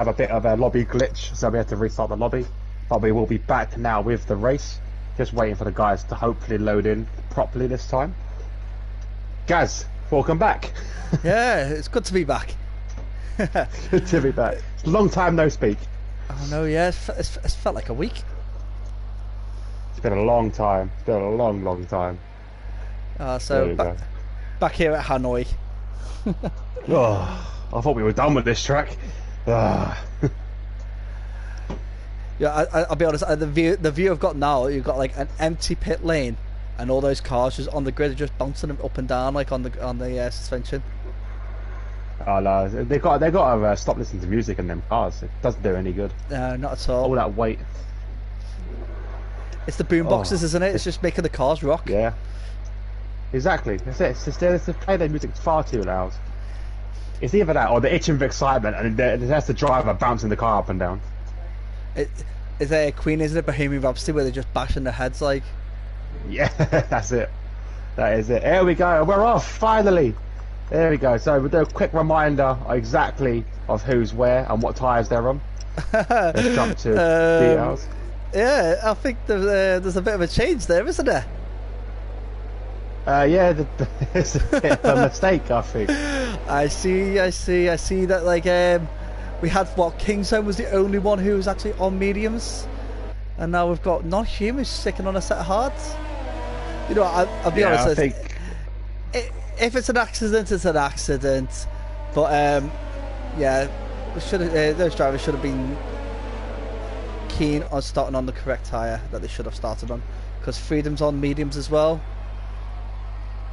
have a bit of a lobby glitch, so we had to restart the lobby. But we will be back now with the race. Just waiting for the guys to hopefully load in properly this time. Gaz, welcome back. Yeah, it's good to be back. Good to be back. It's a long time no speak. Oh no, yeah, it's felt like a week. It's been a long time. It's been a long, long time. So back here at Hanoi. Oh, I thought we were done with this track. Yeah, I'll be honest. The view I've got now, you've got like an empty pit lane, and all those cars just on the grid are just bouncing them up and down like on the suspension. Oh no, they got to stop listening to music in them cars. It doesn't do any good. No, not at all. All that weight. It's the boom boxes, isn't it? It's just making the cars rock. Yeah. Exactly. That's it. It's just to play their music far too loud. It's either that or the itching of excitement, and that's the driver bouncing the car up and down. Is there a Queen, isn't it? Bohemian Rhapsody, where they're just bashing their heads like. Yeah, that's it. That is it. Here we go. We're off finally. There we go. So we'll do a quick reminder exactly of who's where and what tyres they're on. Let's jump to details. Yeah, I think there's a bit of a change there, isn't there? Yeah, it's a bit of a mistake, I think. I see that, like, we had, Kingston was the only one who was actually on mediums, and now we've got non-humans sticking on a set of hards. You know, I'll be honest, I think... if it's an accident, it's an accident, but, yeah, those drivers should have been keen on starting on the correct tyre that they should have started on, because Freedom's on mediums as well.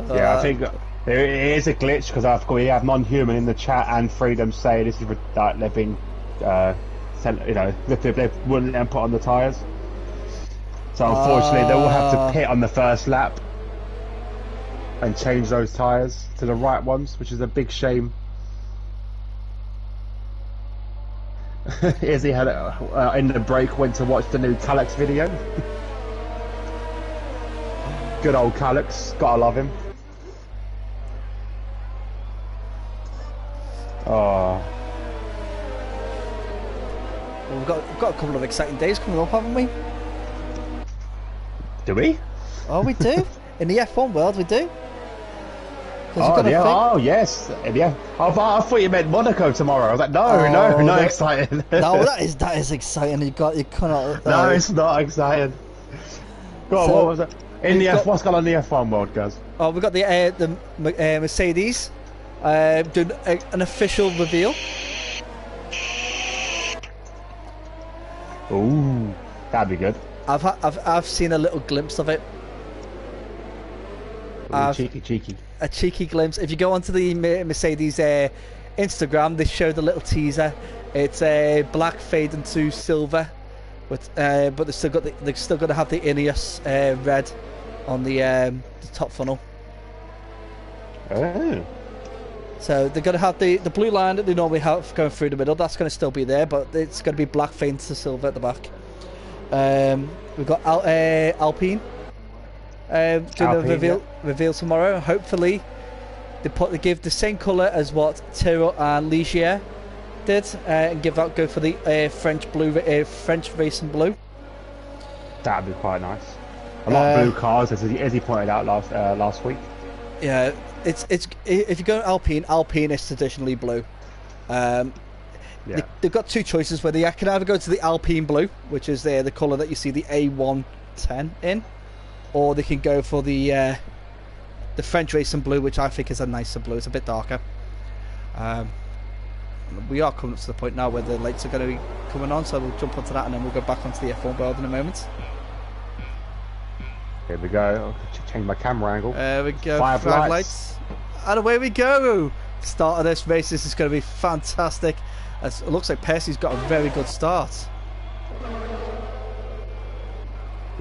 Yeah, I think there is a glitch because we have non-human in the chat and Freedom say this is they've been sent, you know, they wouldn't let them put on the tyres. So unfortunately, they will have to pit on the first lap and change those tyres to the right ones, which is a big shame. Izzy had in the break went to watch the new Calyx video. Good old Calyx, gotta love him. Oh. Well, we've got a couple of exciting days coming up, haven't we? Do we? Oh, we do. In the F1 world, we do. Oh, yeah. Oh, yes. Yeah. I thought you meant Monaco tomorrow. I was like, no, not exciting. No, that is exciting. You cannot. No, it's not exciting. Go on, what was it? What's going on in the F1 world, guys? Oh, we've got the Mercedes doing an official reveal. Ooh, that'd be good. I've seen a little glimpse of it. Ooh, cheeky. A cheeky glimpse. If you go onto the Mercedes Instagram, they showed a little teaser. It's black fading to silver, but they're still going to have the Ineos red on the top funnel. Oh. So they're going to have the blue line that they normally have going through the middle. That's going to still be there, but it's going to be black fading to silver at the back. We've got Alpine. Doing a reveal tomorrow. Hopefully they give the same colour as what Tyrrell and Ligier did, and go for the French blue, French racing blue. That'd be quite nice. A lot of blue cars, as he pointed out last week. Yeah, it's if you go Alpine is traditionally blue. Yeah. They've got two choices where they can either go to the Alpine blue, which is the colour that you see the A110 in, or they can go for the French racing blue, which I think is a nicer blue. It's a bit darker. We are coming up to the point now where the lights are going to be coming on, so we'll jump onto that and then we'll go back onto the F1 world in a moment. Here we go. I'll change my camera angle. There we go. Five lights. And away we go. Start of this race. This is going to be fantastic. It looks like Percy's got a very good start.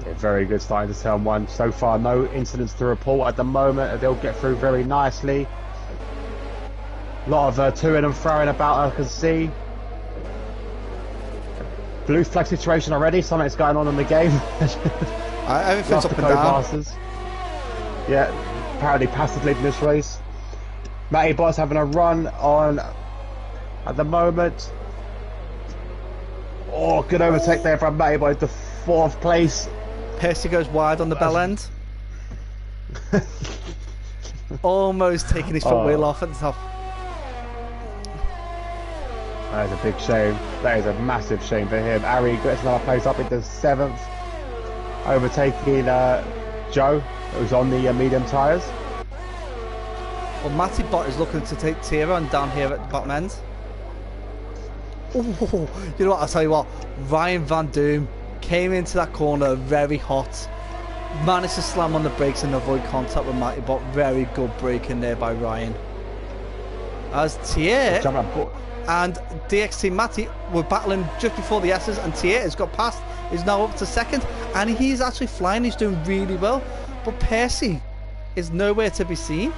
Yeah, very good starting to turn one. So far, no incidents to report at the moment. They'll get through very nicely. A lot of to-ing and throwing about, I can see. Blue flag situation already. Something's going on in the game. Everything's up and down. Yeah, apparently Pastor's leading this race. Matty Bottas having a run on at the moment. Oh, good overtake there from Matty, but it's the 4th place. Percy goes wide on the bell end. Almost taking his front wheel off at the top. That is a big shame. That is a massive shame for him. Ari gets another place up into 7th, overtaking Joe, who's on the medium tyres. Well, Matty Bott is looking to take Tira on down here at the bottom end. Oh, you know what, I'll tell you what, Ryan Van Doom came into that corner very hot, managed to slam on the brakes and avoid contact with Matty Bott. Very good braking there by Ryan. As Tier and DXT Matty were battling just before the S's, and Tier has got past, is now up to 2nd, and he's actually flying, he's doing really well, but Percy is nowhere to be seen.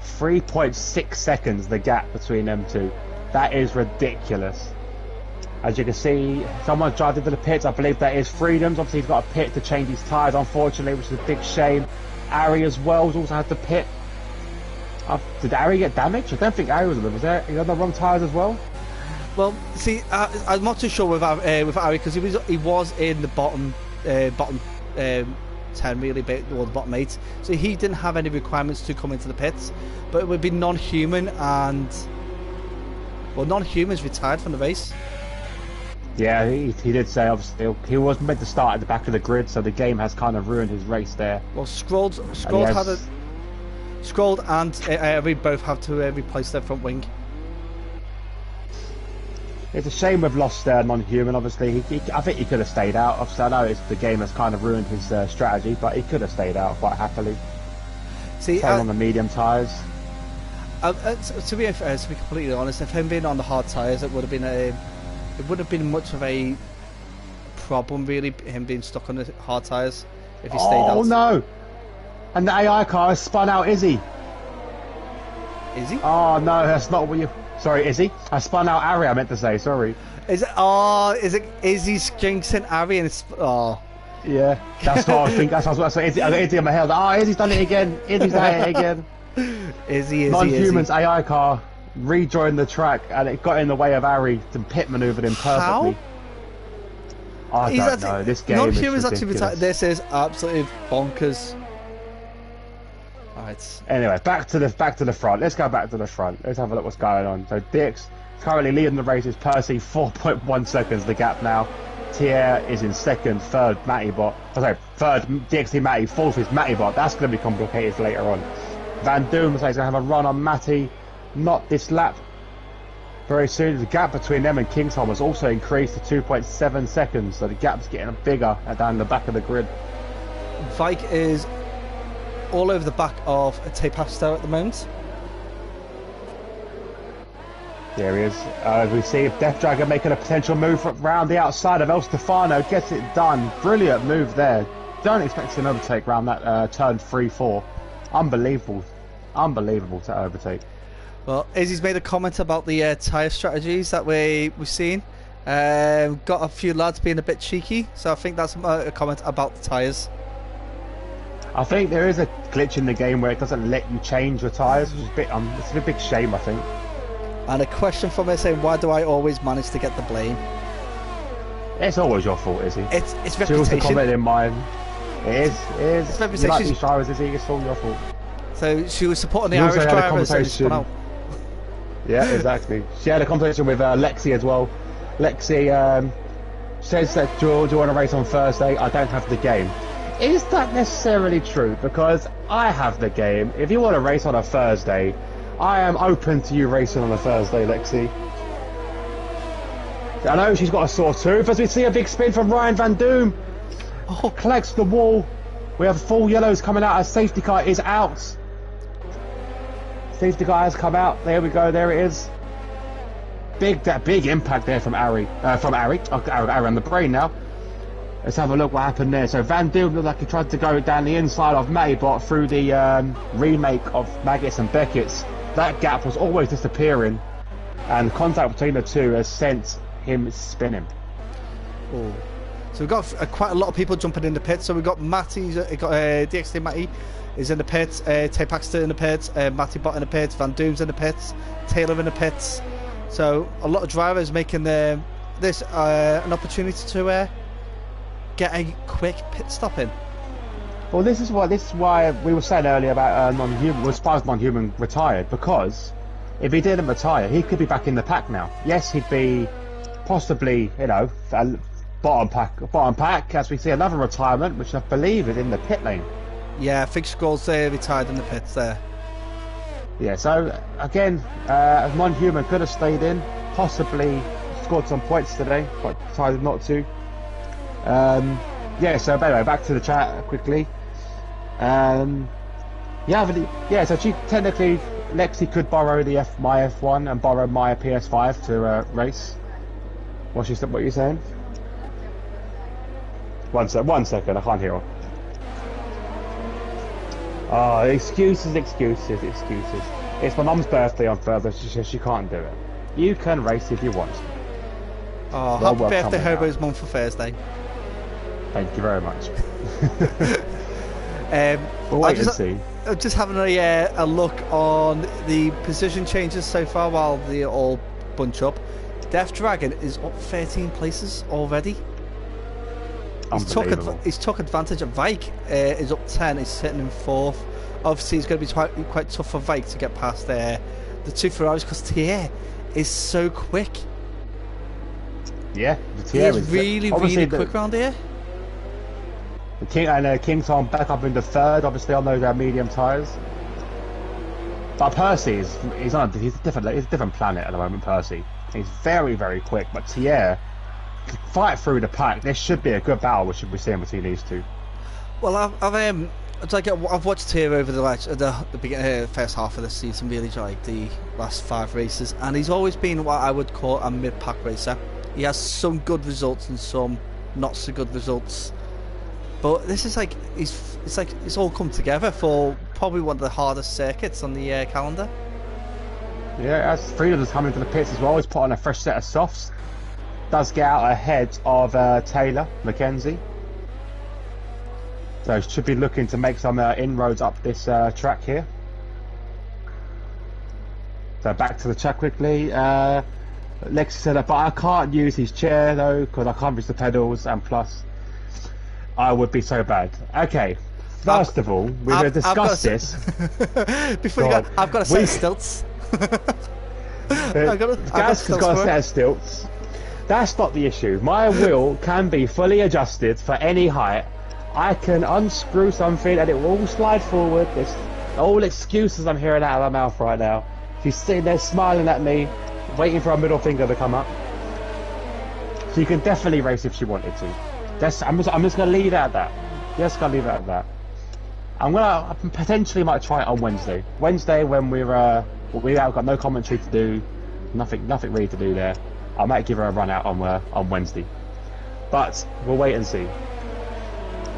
3.6 seconds the gap between them two. That is ridiculous. As you can see, someone's driving into the pits. I believe that is Freedoms. Obviously, he's got a pit to change his tyres, unfortunately, which is a big shame. Ari as well has also had to pit. Did Ari get damaged? I don't think Ari was on them. Was there? He on the wrong tyres as well? Well, see, I'm not too sure with Ari because he was in the bottom 10 really, or the bottom 8. So he didn't have any requirements to come into the pits. But it would be non-human and... Well, non-humans retired from the race. Yeah, he did say, obviously, he was meant to start at the back of the grid, so the game has kind of ruined his race there. Well, Scrolled and we both have to replace their front wing. It's a shame we've lost non-human, obviously. I think he could have stayed out. Obviously, I know the game has kind of ruined his strategy, but he could have stayed out quite happily. See, same on the medium tyres. To be completely honest, if him being on the hard tyres, it would have been much of a problem, really, him being stuck on the hard tyres if he stayed out. Oh no! And the AI car has spun out Izzy. Is he? Oh no, that's not what you... Sorry, Izzy. I spun out Ari, I meant to say, sorry. Is it... Oh, is it Izzy's jinxing Ari and it's... Oh. Yeah, that's what I was thinking. That's what I was saying. I got Izzy on my head. Oh, Izzy's done it again. Izzy's done it again. Izzy. Non-human's AI car rejoined the track and it got in the way of Ari and pit manoeuvred him perfectly. How? I don't know. This game non-humans is ridiculous. Actually, this is absolutely bonkers. Right. Anyway, back to the front. Let's go back to the front. Let's have a look what's going on. So Dix currently leading the race is Percy, 4.1 seconds the gap now. Tier is in 2nd, 3rd Matty Bot. Oh, sorry, 3rd DXT Matty, 4th is Matty Bot. That's going to be complicated later on. Van Doom looks like he's going to have a run on Matty. Not this lap. Very soon, the gap between them and Kingsholm has also increased to 2.7 seconds. So the gap's getting bigger down the back of the grid. Vike is all over the back of Tapastar at the moment. There he is. We see Death Dragon making a potential move round the outside of El Stefano. Gets it done. Brilliant move there. Don't expect an overtake around that turn 3-4. Unbelievable to overtake. Well, Izzy's made a comment about the tyre strategies that we've seen. Got a few lads being a bit cheeky, so I think that's a comment about the tyres. I think there is a glitch in the game where it doesn't let you change your tyres, which is it's a big shame, I think. And a question from her saying, why do I always manage to get the blame? It's always your fault, Izzy. It's reputation. She was the comment in mine. It is. It's reputation. You like these drivers, Izzy, it's all your fault. So she was supporting the Irish drivers and spun out. Yeah, exactly. She had a conversation with Lexi as well. Lexi says that, do you want to race on Thursday? I don't have the game. Is that necessarily true? Because I have the game. If you want to race on a Thursday, I am open to you racing on a Thursday, Lexi. I know she's got a sore tooth as we see a big spin from Ryan Van Doom. Oh, collects the wall. We have full yellows coming out as safety car is out. Safety car has come out. There we go. There it is. Big impact there from Ari. Ari on the brain now. Let's have a look what happened there. So Van Doom looked like he tried to go down the inside of Maybot through the remake of Maggots and Beckett's. That gap was always disappearing, and contact between the two has sent him spinning. Oh. So we've got quite a lot of people jumping in the pits. So we've got Matty, DXT Matty is in the pits, Tay Paxton in the pits, Matty Bott in the pits, Van Doom's in the pits, Taylor in the pits. So a lot of drivers making their this an opportunity to get a quick pit stop in. Well, this is why we were saying earlier about non-human. Was Spies non-human retired? Because if he didn't retire, he could be back in the pack now. Yes, he'd be possibly, you know, bottom pack. As we see another retirement, which I believe is in the pit lane. Yeah, I think Scrolls retired in the pits there. Yeah. So again, non-human could have stayed in, possibly scored some points today, but decided not to. Yeah. So anyway, back to the chat quickly. So she technically, Lexi could borrow my F1 and borrow my PS5 to race. What you saying? One second, I can't hear her. Oh, excuses. It's my mum's birthday on Thursday. She says she can't do it. You can race if you want. Oh, happy birthday, Hobo's mum, for Thursday. Thank you very much. We'll wait and see. I'm just having a look on the position changes so far while they all bunch up. Death Dragon is up 13 places already. He's took advantage of Vike. Is up 10. He's sitting in 4th. Obviously, it's going to be quite tough for Vike to get past the two Ferraris because Thierry is so quick. Yeah, Thierry is really quick around here. King's on back up into 3rd, obviously on those medium tyres. But Percy he's a different planet at the moment. Percy, he's very, very quick. But Thierry, fight through the pack. This should be a good battle we should be seeing between these two. Well, I've watched Thierry over the beginning, first half of the season, really like the last 5 races, and he's always been what I would call a mid-pack racer. He has some good results and some not so good results. But this is it's all come together for probably one of the hardest circuits on the calendar. Yeah, as Freedom's coming to the pits as well, he's put on a fresh set of softs. Does get out ahead of Taylor Mackenzie. So should be looking to make some inroads up this track here. So back to the track quickly. Lexi said, but I can't use his chair though because I can't reach the pedals, and plus I would be so bad. Okay, first of all, we're going to discuss this. Before you go, I've got a set of stilts. Gaz has got a set of stilts. That's not the issue. My wheel can be fully adjusted for any height. I can unscrew something and it will all slide forward. There's all excuses I'm hearing out of my mouth right now. She's sitting there smiling at me, waiting for her middle finger to come up. So you can definitely race if she wanted to. I'm just going to leave it at that. Just going to leave it at that. I potentially might try it on Wednesday. Wednesday when we've got no commentary to do, nothing really to do there. I might give her a run out on Wednesday. But we'll wait and see.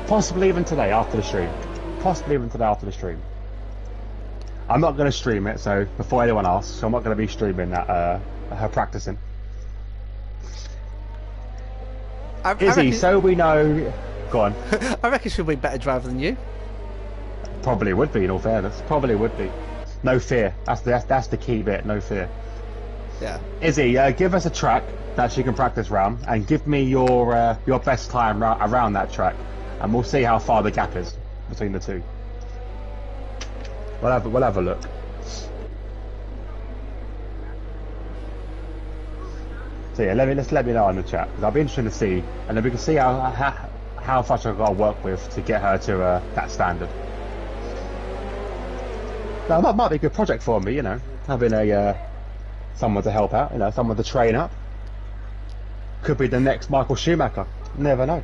Possibly even today after the stream. I'm not going to stream it, so before anyone asks, so I'm not going to be streaming that her practicing. So we know. Go on. I reckon she'll be a better driver than you. Probably would be, in all fairness. Probably would be. No fear. That's the key bit. No fear. Yeah. Izzy, give us a track that she can practice round, and give me your best time around that track, and we'll see how far the gap is between the two. We'll have a look. So yeah, let me know on the chat, because I'll be interested to see, and then we can see how much I've got to work with to get her to that standard. Now, that might be a good project for me, you know, having someone to help out, you know, someone to train up. Could be the next Michael Schumacher. Never know.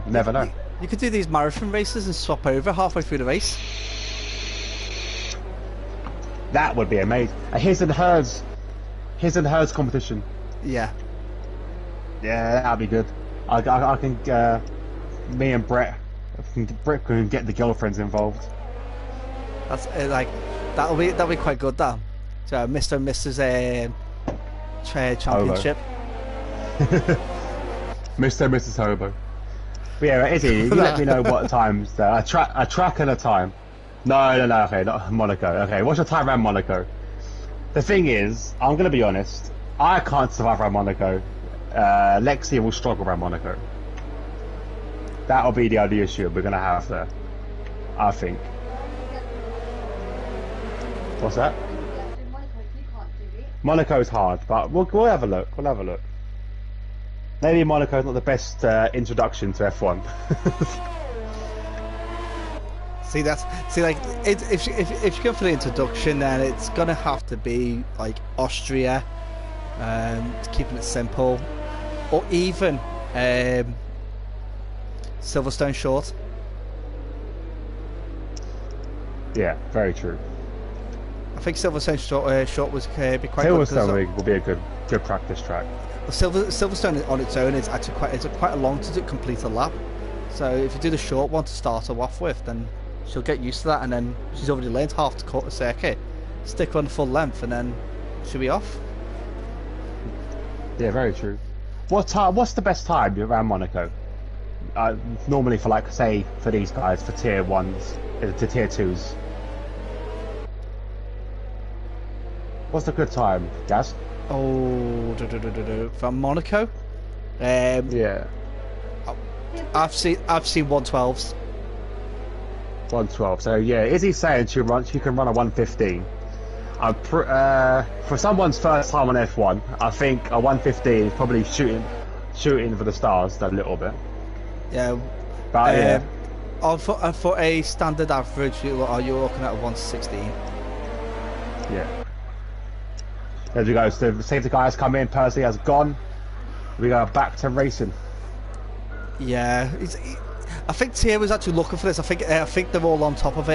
Never know. You could do these marathon races and swap over halfway through the race. That would be amazing. A his and hers competition. Yeah. Yeah, that'd be good. I can. Me and Brett can get the girlfriends involved. That's that'll be quite good. That. So Mr. and Mrs. Championship. Mr. and Mrs. Hobo. But yeah, Izzy, you let me know what times. A track and a time. No, okay, not Monaco. Okay, what's your time around Monaco? The thing is, I'm going to be honest, I can't survive around Monaco. Lexi will struggle around Monaco. That'll be the only issue we're gonna have there, I think. What's that? Monaco's hard, but we'll have a look. We'll have a look. Maybe Monaco's not the best introduction to F1. if you go for the introduction, then it's gonna have to be like Austria, keeping it simple, or even Silverstone short. Yeah, very true. I think Silverstone short was be quite Silverstone will be a good practice track. Silverstone on its own is actually quite a long to complete a lap. So if you do the short one to start her off with, then she'll get used to that, and then she's already learned half to cut a circuit, stick on full length, and then she'll be off. Yeah, very true. What's the best time around Monaco? Normally for, like, say, for these guys, for tier 1s to tier 2s. What's the good time, Gaz? Oh, from Monaco? Yeah. I've seen 112s. 112. So yeah, is he saying she can run a 115? For someone's first time on F1, I think a 115 is probably shooting for the stars a little bit. Yeah. But yeah. For a standard average, you're looking at a 116. Yeah. There we go. So the safety guys come in. Percy has gone. We go back to racing. Yeah, I think Tia was actually looking for this. I think they're all on top of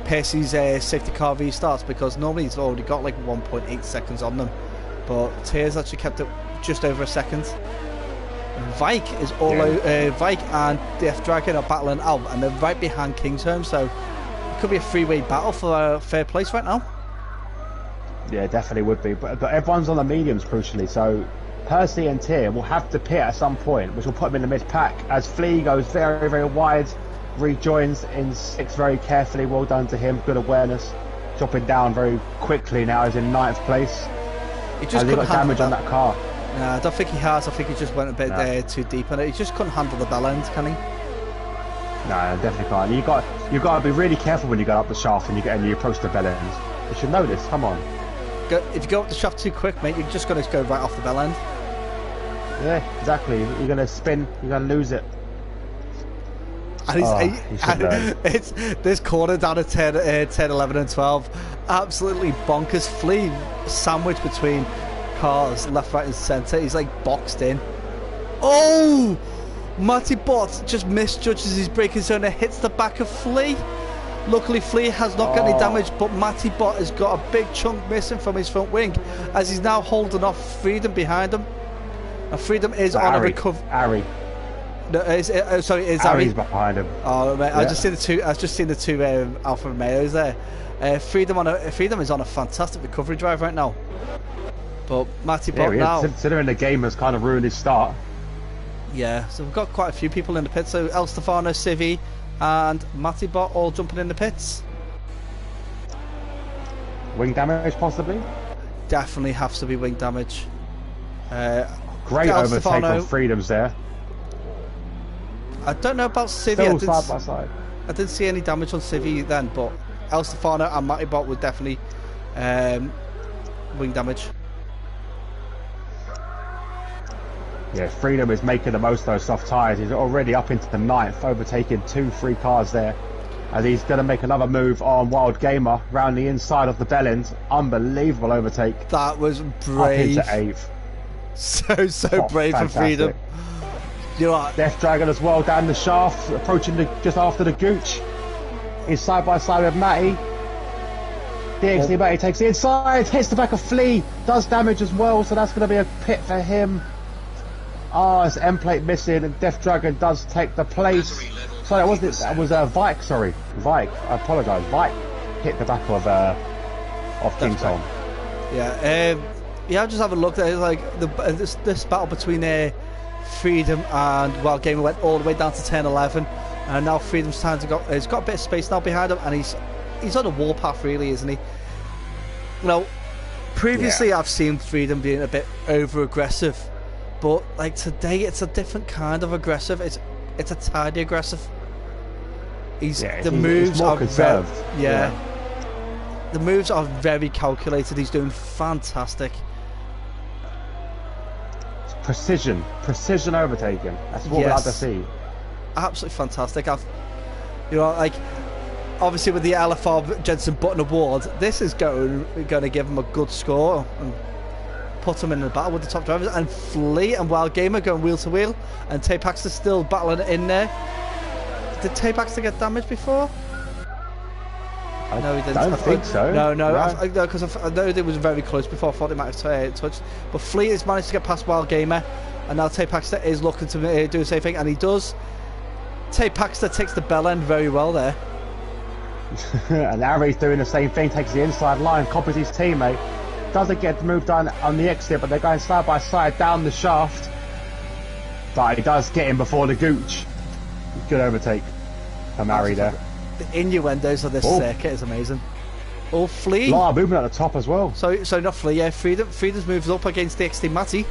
Percy's safety car restarts, because normally he's already got like 1.8 seconds on them, but Tia's actually kept it just over a second. Vike is all out. Vike and Death Dragon are battling out, and they're right behind Kingsholm, so it could be a three-way battle for a third place right now. Yeah, definitely would be, but everyone's on the mediums crucially, so Percy and Tia will have to pit at some point, which will put them in the mid-pack, as Flea goes very, very wide, rejoins in 6th very carefully. Well done to him, good awareness, dropping down very quickly now. He's in 9th place. He just got damage on that car. No, I don't think he has. I think he just went a bit too deep on it. He just couldn't handle the bell end, can he? No, definitely can't. You've got to be really careful when you go up the shaft and you approach the bell ends. You should know this. Come on. If you go up the shaft too quick, mate, you're just going to go right off the bell end. Yeah, exactly. You're going to spin. You're going to lose it. And it's this corner down at 10, 11 and 12. Absolutely bonkers. Flea sandwiched between cars, left, right and centre. He's like boxed in. Oh! Matty Bott just misjudges his braking zone and hits the back of Flea. Luckily, Flea has not got any damage, but Matty Bott has got a big chunk missing from his front wing, as he's now holding off Freedom behind him. And Freedom is on a recovery. Ari. No, sorry, it's Ari's behind him. Oh, mate, yeah. I've just seen the two Alfa Romeos there. Freedom is on a fantastic recovery drive right now. But Matty Bott now, considering the game has kind of ruined his start. Yeah, so we've got quite a few people in the pits. So El Stefano, Civi, and Matty Bott all jumping in the pits. Wing damage, possibly? Definitely has to be wing damage. Great overtake on Freedoms there. I don't know about Civi. Still side by side. I didn't see any damage on Civi then, but El Stefano and Matty Bott were definitely wing damage. Yeah, Freedom is making the most of those soft tyres. He's already up into the 9th, overtaking 2-3 cars there. As he's going to make another move on Wild Gamer round the inside of the bell end. Unbelievable overtake. That was brave. Up into 8th. So brave fantastic. for Freedom. You know what? Death Dragon as well down the shaft, approaching just after the gooch. He's side by side with Matty. DXD Matty takes the inside, hits the back of Flea, does damage as well, so that's going to be a pit for him. It's end plate missing, and Death Dragon does take the place. Sorry, that was Vike. Sorry, Vike. I apologise. Vike hit the back of Kingsholm. Yeah, I'll just have a look. There, like this battle between Freedom and Wild Gamer went all the way down to 10-11, and now Freedom's time to go. He's got a bit of space now behind him, and he's on a warpath, really, isn't he? You know, Previously, I've seen Freedom being a bit over-aggressive, but like today, it's a different kind of aggressive. It's a tidy aggressive. The moves are conserved. The moves are very calculated. He's doing fantastic. Precision overtaking. That's what we like to see. Absolutely fantastic. Obviously with the LFR Jensen Button Award, this is going to give him a good score and put him in the battle with the top drivers. And Flea and Wild Gamer going wheel to wheel, and Tapax is still battling it in there. Did Tapax get damaged before? No, he didn't. I don't think so. No, because I know it was very close before. I thought it might have touched. But Flea has managed to get past Wild Gamer, and now Tapaxter is looking to do the same thing, and he does. Tapaxter takes the bell end very well there. And Ari's doing the same thing, takes the inside line, copies his teammate. Doesn't get moved on the exit, but they're going side by side down the shaft. But he does get him before the gooch. Good overtake from Ari there. The innuendos of this circuit is amazing. Oh, Flea. A lot of movement at the top as well. So not Flea, yeah. Freedom's moves up against the XT Matty.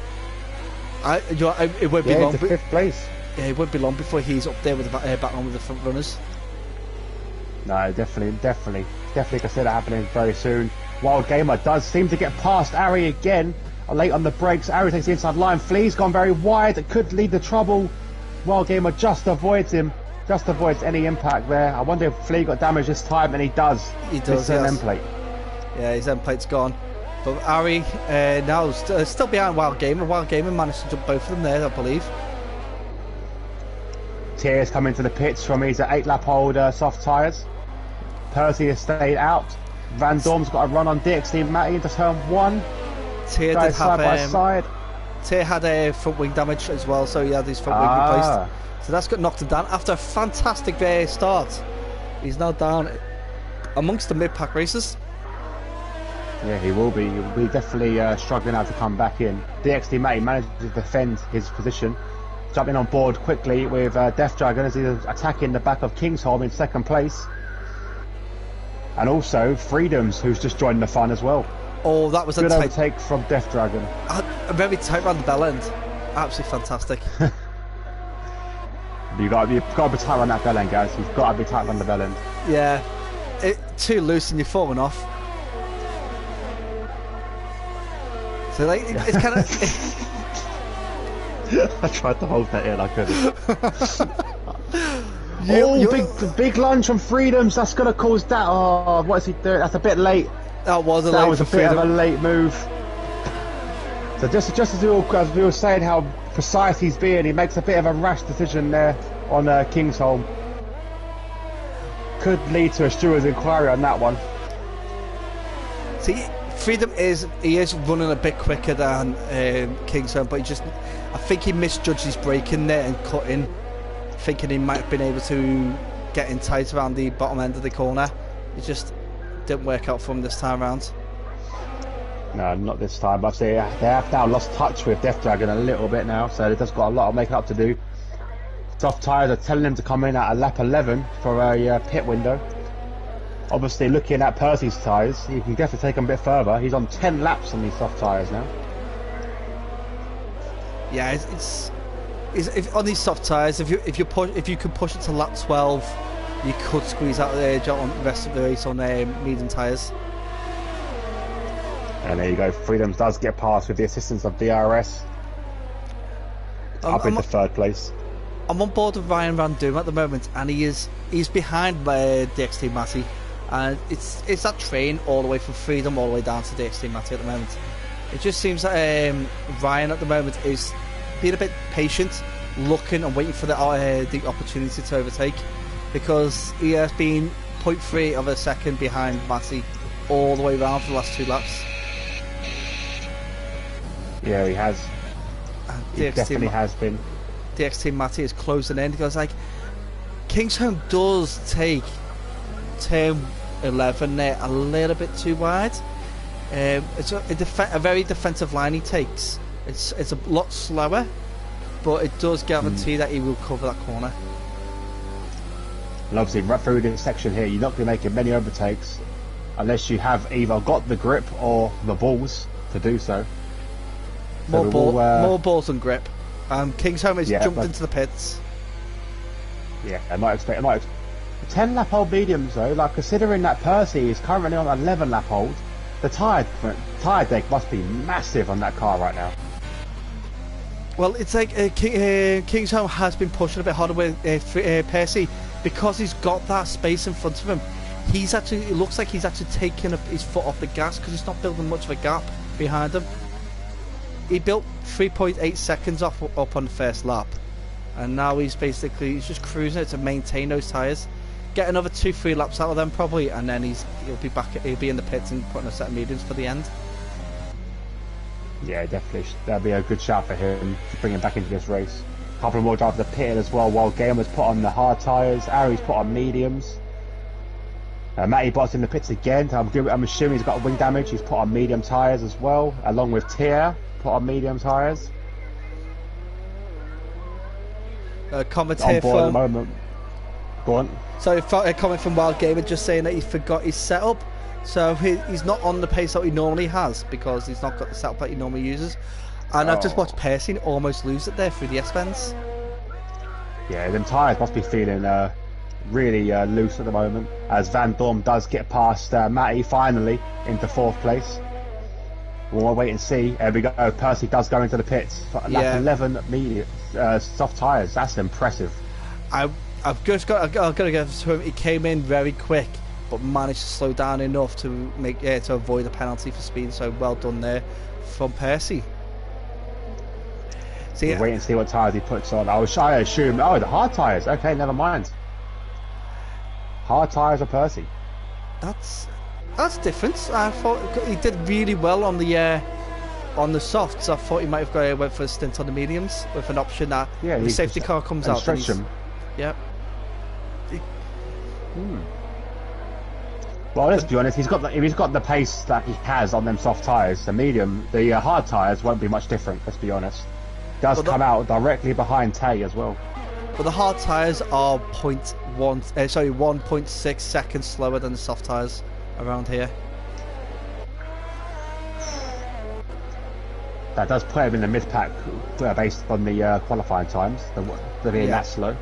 It won't be long. Into 5th place. Yeah, it won't be long before he's up there with the baton with the front runners. No, definitely can see that happening very soon. Wild Gamer does seem to get past Ari again. Late on the brakes, Ari takes the inside line. Flea's gone very wide. It could lead to trouble. Wild Gamer just avoids him. Just avoids any impact there. I wonder if Flea got damaged this time, and he does. He does. His end plate. Yeah, his end plate's gone. But Ari now still behind Wild Gamer. Wild Gamer managed to jump both of them there, I believe. Tears coming to the pits from his 8-lap holder soft tyres. Percy has stayed out. Van Dorm's got a run on DXT Matty into turn 1. Tier did side by side. Tier had a front wing damage as well, so he had his front wing replaced. So that's got knocked him down after a fantastic start. He's now down amongst the mid-pack racers. Yeah, he will be. He'll be definitely struggling now to come back in. DXT Matty managed to defend his position, jumping on board quickly with Death Dragon as he's attacking the back of Kingsholm in 2nd place. And also Freedoms, who's just joined the fun as well. Oh, that was a good overtake from Death Dragon. A very tight round the bell end. Absolutely fantastic. You've got to be tight on that bell end, guys. You've got to be tight on the bell end. Yeah, too loose and you're falling off. So like, it's kind of. I tried to hold that in, I couldn't. Big lunge from Freedoms. That's going to cause that. Oh, what is he doing? That's a bit late. That was a bit of a late move. So just as we were saying how precise he's being, he makes a bit of a rash decision there on Kingsholm. Could lead to a steward's inquiry on that one. See, Freedom is running a bit quicker than Kingsholm, but I think he misjudged his braking there and cutting, thinking he might have been able to get in tight around the bottom end of the corner. It just didn't work out for him this time around. No, not this time. But they have now lost touch with Death Dragon a little bit now, so they've just got a lot of making up to do. Soft tyres are telling him to come in at a lap 11 for a pit window. Obviously, looking at Percy's tyres, he can definitely take them a bit further. He's on 10 laps on these soft tyres now. Yeah, if on these soft tyres, if you could push it to lap 12, you could squeeze out the edge on the rest of the race on medium tyres. And there you go. Freedoms does get past with the assistance of DRS. Up into 3rd place. I'm on board with Ryan Van Doom at the moment, and he's behind DXT Matty, and it's that train all the way from Freedom all the way down to DXT Matty at the moment. It just seems that Ryan at the moment is being a bit patient, looking and waiting for the opportunity to overtake, because he has been 0.3 of a second behind Matty all the way around for the last 2 laps. Yeah, he has. He definitely has been. DXT Matty is closing in because Kingsholm does take turn 11 there a little bit too wide. It's a very defensive line he takes. It's a lot slower, but it does guarantee that he will cover that corner. And obviously, right through this section here, you're not going to make many overtakes. unless you have either got the grip or the balls to do so. More balls than grip. Kingsholm has jumped into the pits. Yeah, I'm not expecting 10 lap hold mediums though. Like considering that Percy is currently on 11 lap hold, the tyre deck must be massive on that car right now. Well, it's like Kingsholm has been pushing a bit harder with Percy because he's got that space in front of him. It looks like he's actually taking his foot off the gas because he's not building much of a gap behind him. He built 3.8 seconds up on the first lap, and now he's just cruising it to maintain those tyres. Get another 2-3 laps out of them probably, and then he'll be in the pits and putting a set of mediums for the end. Yeah, definitely. That'd be a good shout for him to bring him back into this race. A couple more drivers are pitted as well, while Gamer's put on the hard tyres, Ari's put on mediums. Matty Bot's in the pits again. I'm assuming he's got wing damage. He's put on medium tyres as well, along with Tier, put on medium tyres. Commentator from... at the moment. Go on. So a comment from Wild Gamer just saying that he forgot his setup. So he's not on the pace that he normally has because he's not got the setup that he normally uses. And I've just watched Percy almost lose it there through the S-bends. Yeah, them tyres must be feeling really loose at the moment, as Van Dorn does get past Matty finally into 4th place. We'll wait and see. There we go. Percy does go into the pits. Lap 11 medium soft tyres. That's impressive. I've got to give it to him. He came in very quick, but managed to slow down enough to to avoid a penalty for speed. So well done there from Percy. We'll wait and see what tyres he puts on. I assume the hard tyres. Okay, never mind. Hard tyres are Percy. That's different. I thought he did really well on the softs. I thought he might have went for a stint on the mediums with an option that the safety car comes out. Stretch him. Yep. Well, let's be honest. If he's got the pace that he has on them soft tyres, the hard tyres won't be much different. Let's be honest. Does come out directly behind Tay as well. But the hard tyres are 1.6 seconds slower than the soft tyres around here. That does put him in the mid-pack based on the qualifying times, they're being that slow.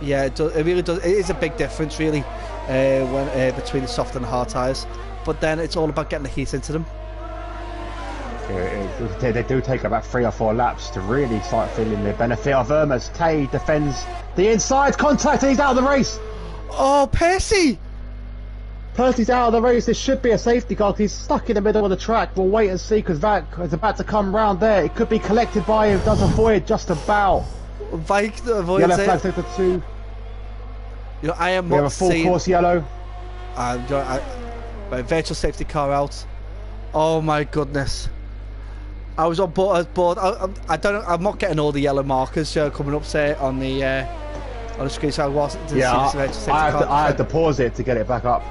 Yeah, it really does. It is a big difference, really, between the soft and the hard tyres. But then it's all about getting the heat into them. They do take about 3 or 4 laps to really start feeling the benefit of them, as Tay defends the inside contact and he's out of the race. Oh, Percy! Percy's out of the race. There should be a safety car because he's stuck in the middle of the track. We'll wait and see because Vac is about to come round there. It could be collected by him. Does avoid just about. Vac avoids yellow it. Yellow flag sector 2. You know, I am we have a full course yellow. My virtual safety car out. Oh my goodness. I was on board. I don't know. I'm not getting all the yellow markers coming up there on the screen, so I wasn't. I had to pause it to get it back up.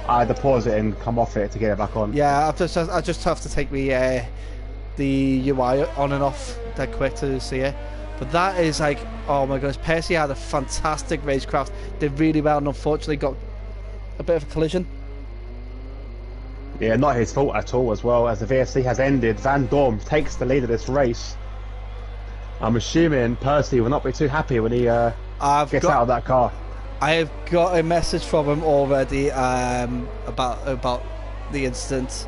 I had to pause it and come off it to get it back on. Yeah, I just have to take the UI on and off that quick to see it. But that is like, oh my goodness, Percy had a fantastic racecraft. Did really well, and unfortunately got a bit of a collision. Yeah, not his fault at all as well, as the VSC has ended. Van Dorn takes the lead of this race. I'm assuming Percy will not be too happy when he gets out of that car. I have got a message from him already about the incident.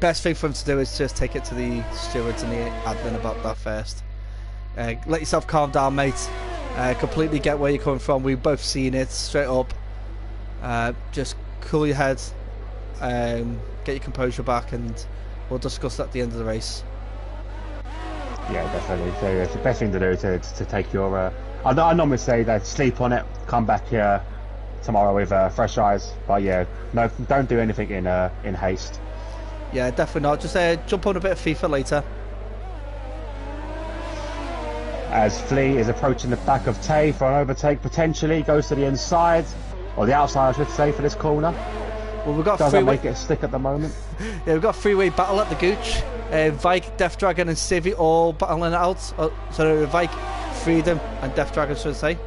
Best thing for him to do is just take it to the stewards and the admin about that first. Let yourself calm down, mate. Completely get where you're coming from. We've both seen it straight up. Just cool your head, get your composure back, and we'll discuss that at the end of the race. Yeah, definitely. So it's the best thing to do to take your. I normally say that sleep on it, come back tomorrow with fresh eyes. But yeah, no, don't do anything in haste. Yeah, definitely not. Just jump on a bit of FIFA later. As Flea is approaching the back of Tay for an overtake, potentially goes to the inside. Or the outside, I should say, for this corner. Well, we've got doesn't make it stick at the moment. Yeah, we've got a three-way battle at the Gooch. Vike, Death Dragon, and Civi all battling it out. So Vike, Freedom, and Death Dragon, should I say.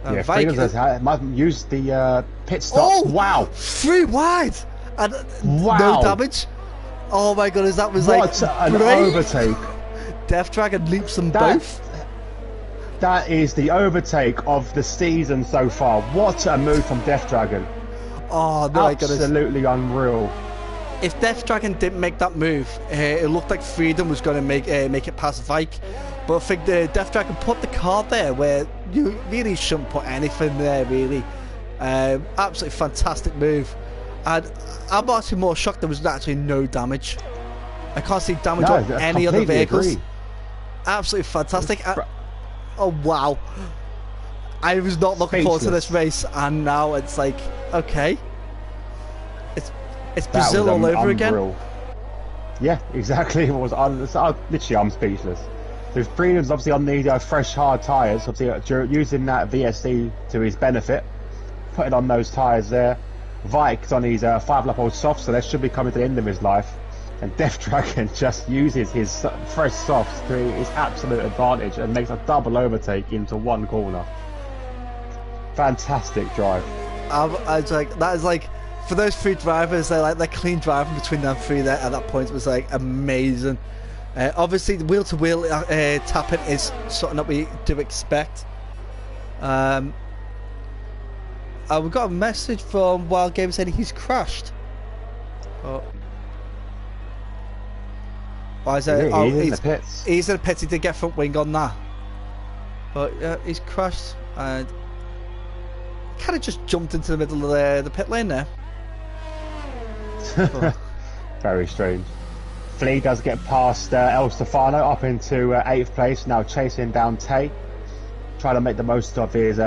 Yeah, Freedoms might use the pit stop. Oh, wow, 3 wide and no damage. Oh my goodness, that was what an overtake! Death Dragon leaps them both. That is the overtake of the season so far. What a move from Death Dragon! Oh no, absolutely unreal. If Death Dragon didn't make that move, it looked like Freedom was going to make it past Vike. But I think the Death Dragon put the card there where you really shouldn't put anything there, really. Absolutely fantastic move. And I'm actually more shocked there was actually no damage. I can't see damage on any other vehicles. Agree. Absolutely fantastic. Oh, wow. I was not looking forward to this race, and now it's like, okay. It's Brazil all over again. Yeah, exactly. It was literally, I'm speechless. So Freedom's obviously on the fresh hard tyres, obviously using that VSC to his benefit, putting on those tyres there. Vike's on his 5-lap-old softs, so that should be coming to the end of his life. And Death Dragon just uses his fresh softs to his absolute advantage and makes a double overtake into one corner. Fantastic drive. I was like, that is like, for those 3 drivers, they're clean driving between them 3 there at that point was like amazing. Obviously, the wheel-to-wheel tapping is something that we do expect. We've got a message from Wild Game saying he's crashed. Oh, is there, he's in the pits. He's in the pits. He did get front wing on that, but he's crashed and kind of just jumped into the middle of the pit lane there. Oh. Very strange. Flea does get past El Stefano up into 8th place, now chasing down Tay, trying to make the most of his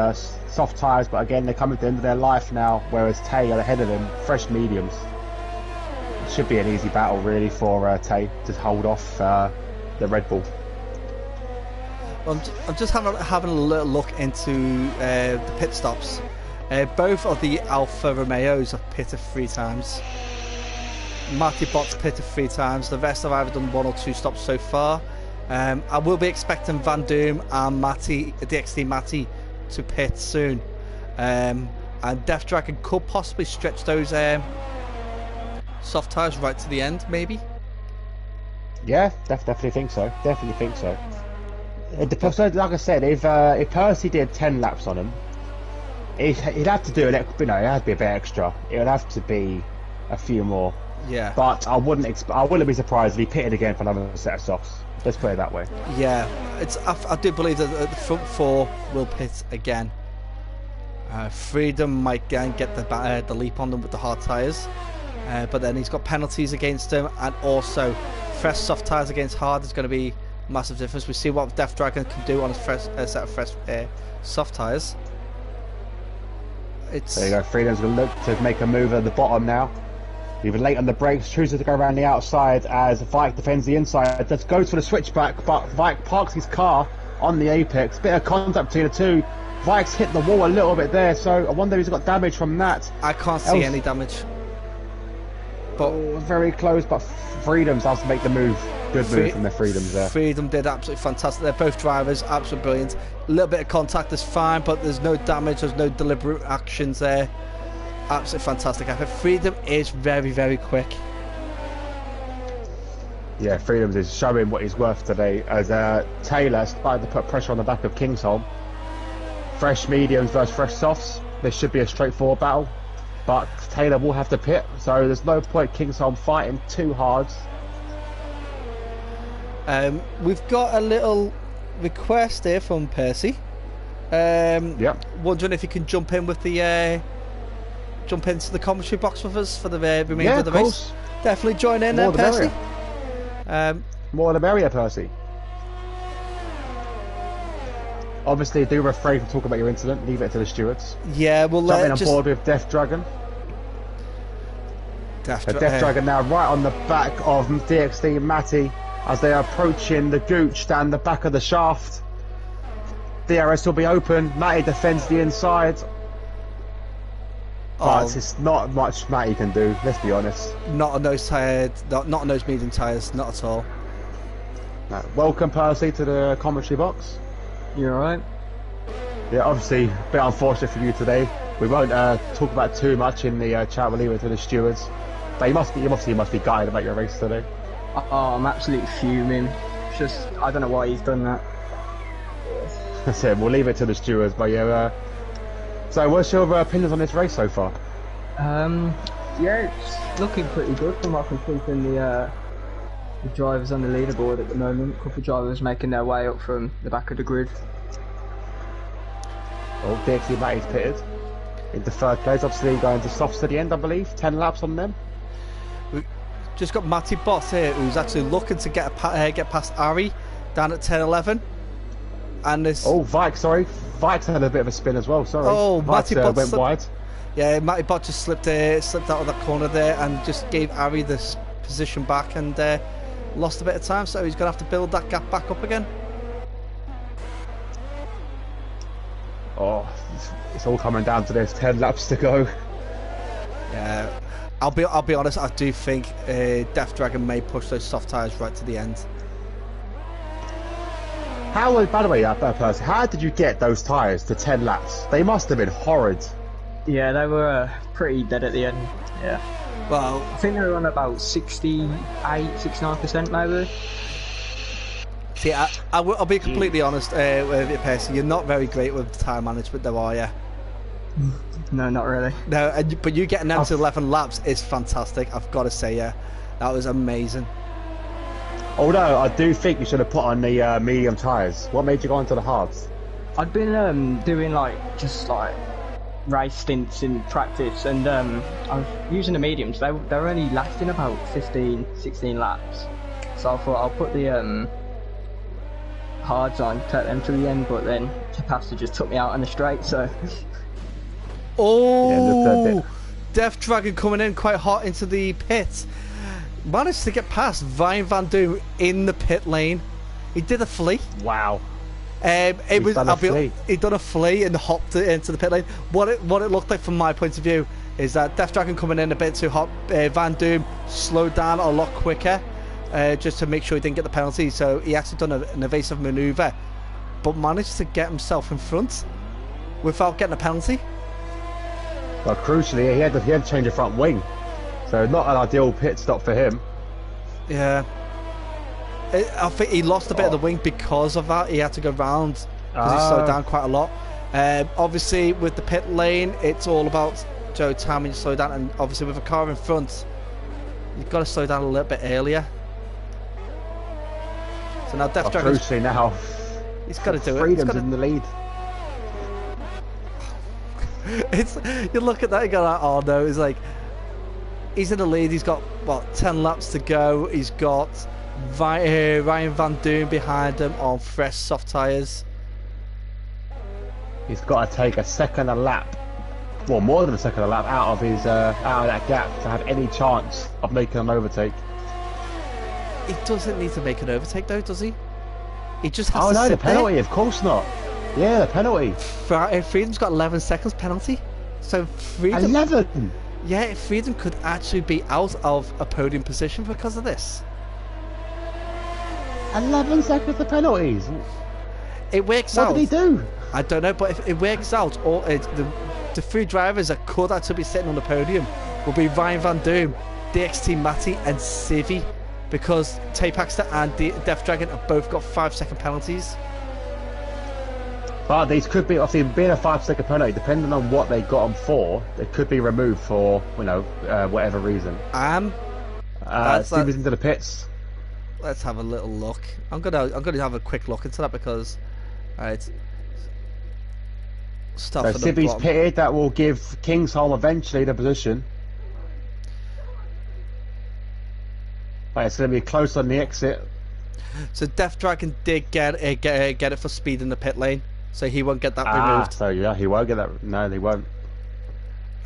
soft tyres, but again they're coming to the end of their life now, whereas Tay are ahead of him, fresh mediums. It should be an easy battle really for Tay to hold off the Red Bull. I'm just having a little look into the pit stops. Both of the Alfa Romeos have pitted 3 times. Matty Bot's pitted 3 times. The rest have either done 1 or 2 stops so far. I will be expecting Van Doom and Matty, DXT Matty, to pit soon. And Death Dragon could possibly stretch those soft tyres right to the end, maybe. Yeah, definitely think so. Definitely think so. It depends. Like I said, if Percy did 10 laps on him, he'd have to do it. It'd have to be a bit extra. It would have to be a few more. Yeah. But I wouldn't be surprised if he pitted again for another set of softs. Let's put it that way. Yeah, I do believe that the front 4 will pit again. Freedom might get the leap on them with the hard tyres, but then he's got penalties against him, and also fresh soft tyres against hard is going to be a massive difference. We see what Death Dragon can do on his fresh set of fresh soft tyres. There you go. Freedom's going to look to make a move at the bottom now. Even late on the brakes, chooses to go around the outside as Vike defends the inside. Just goes for the switchback, but Vike parks his car on the apex. Bit of contact between the two. Vike's hit the wall a little bit there, so I wonder if he's got damage from that. I can't see any damage. But very close, but Freedom's has to make the move. Good move from the Freedoms there. Freedom did absolutely fantastic. They're both drivers, absolutely brilliant. A little bit of contact is fine, but there's no damage, there's no deliberate actions there. Absolutely fantastic. I think Freedom is very, very quick. Yeah, Freedom is showing what he's worth today as Taylor started to put pressure on the back of Kingsholm. Fresh mediums versus fresh softs. This should be a straightforward battle, but Taylor will have to pit, so there's no point Kingsholm fighting too hard. We've got a little request here from Percy. Yep. Wondering if you can jump in with the jump into the commentary box with us for the remainder of the race. Definitely join in there, Percy. More the merrier, Percy. Obviously, do refrain from talking about your incident. Leave it to the stewards. Yeah, we'll jump in on board with Death Dragon. Death Dragon now right on the back of DXT Matty as they are approaching the gooch down the back of the shaft. DRS will be open. Matty defends the inside. But it's not much Matty can do, let's be honest. Not on those tyres, not on those medium tyres, not at all. No. Welcome, Percy, to the commentary box. You alright? Yeah, obviously, a bit unfortunate for you today. We won't talk about too much in the chat. We'll leave it to the stewards. But you must be gutted about your race today. Oh, I'm absolutely fuming. It's just, I don't know why he's done that. That's it. We'll leave it to the stewards. But yeah. So, what's your opinions on this race so far? Yeah, it's looking pretty good from what I can see from the drivers on the leaderboard at the moment. A couple of drivers making their way up from the back of the grid. Well, DXC Matty's pitted into third place, obviously going to softs to the end, I believe. 10 laps on them. We just got Matty Boss here, who's actually looking to get past Ari down at 10-11. And this. Oh, Vike, sorry. Vike's had a bit of a spin as well, sorry. Oh, Matty Boss went wide. Yeah, Matty Bot just slipped out of that corner there and just gave Ari this position back and lost a bit of time, so he's going to have to build that gap back up again. Oh, it's all coming down to this. 10 laps to go. Yeah, I'll be honest. I do think Death Dragon may push those soft tyres right to the end. How, by the way, person, how did you get those tyres to 10 laps? They must have been horrid. Yeah, they were pretty dead at the end. Yeah. Well, I think they were on about 69% maybe. See, I'll be completely honest with you, Percy. You're not very great with time management, though, are you? No, not really. No, but you getting them to 11 laps is fantastic. I've got to say, yeah, that was amazing. Although I do think you should have put on the medium tyres. What made you go into the hards? I'd been doing just race stints in practice, and I was using the mediums. They were only lasting about 15, 16 laps. So I thought I'll put the hards on, take them to the end, but then Tapasta just took me out on the straight, so... Oh! Yeah, Death Dragon coming in quite hot into the pit. Managed to get past Ryan Van Doom in the pit lane. He did a flea. Wow. He'd done a flea and hopped into the pit lane. What it looked like from my point of view is that Death Dragon coming in a bit too hot. Van Doom slowed down a lot quicker, just to make sure he didn't get the penalty. So he actually done an evasive manoeuvre, but managed to get himself in front without getting a penalty. Well, crucially, he had to change the front wing, so not an ideal pit stop for him. Yeah. I think he lost a bit of the wing because of that. He had to go round because he slowed down quite a lot. Obviously, with the pit lane, it's all about time when you slow down, and obviously with a car in front, you've got to slow down a little bit earlier. So now Death Dragon. Crucially now, he's got to do it. Freedom's in the lead. You look at that, you go like, oh no, it's like he's in the lead. He's got what 10 laps to go. He's got Ryan Van Doom behind him on fresh soft tyres. He's got to take a second a lap, well, more than a second a lap out of his out of that gap to have any chance of making an overtake. He doesn't need to make an overtake though, does he? He just has to sit the penalty, there. Of course not. Yeah, the penalty. Freedom's got 11 seconds penalty, so Freedom. 11. Yeah, Freedom could actually be out of a podium position because of this. 11 seconds of penalties. It works out. What did he do? I don't know, but if it works out, or the three drivers that could actually be sitting on the podium will be Ryan Van Doom, DXT Matty, and Civi, because Tapaxter and Death Dragon have both got 5-second penalties. But these could be, obviously, being a 5-second penalty, depending on what they got them for, they could be removed for, whatever reason. Civi's into the pits. Let's have a little look. I'm gonna have a quick look into that because, so Civi's pitted. That will give Kingsholm eventually the position. But it's going to be close on the exit. So Death Dragon did get it for speed in the pit lane, so he won't get that removed. So yeah, he won't get that. No, they won't.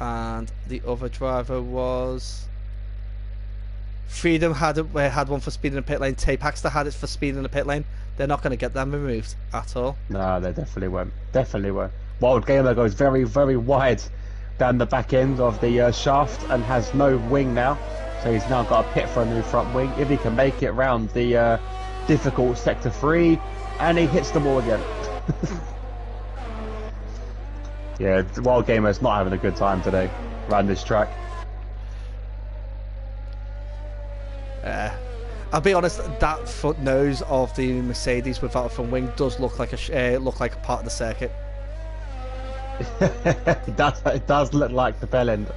And the other driver was Freedom had one for speed in the pit lane. Tapaxter had it for speed in the pit lane. They're not going to get them removed at all. No, they definitely won't. Definitely won't. Wild Gamer goes very, very wide down the back end of the shaft and has no wing now. So he's now got a pit for a new front wing. If he can make it round the difficult sector 3, and he hits the wall again. Yeah, Wild Gamer's not having a good time today around this track. I'll be honest, that front nose of the Mercedes without a front wing does look like a part of the circuit. It does look like the bell end.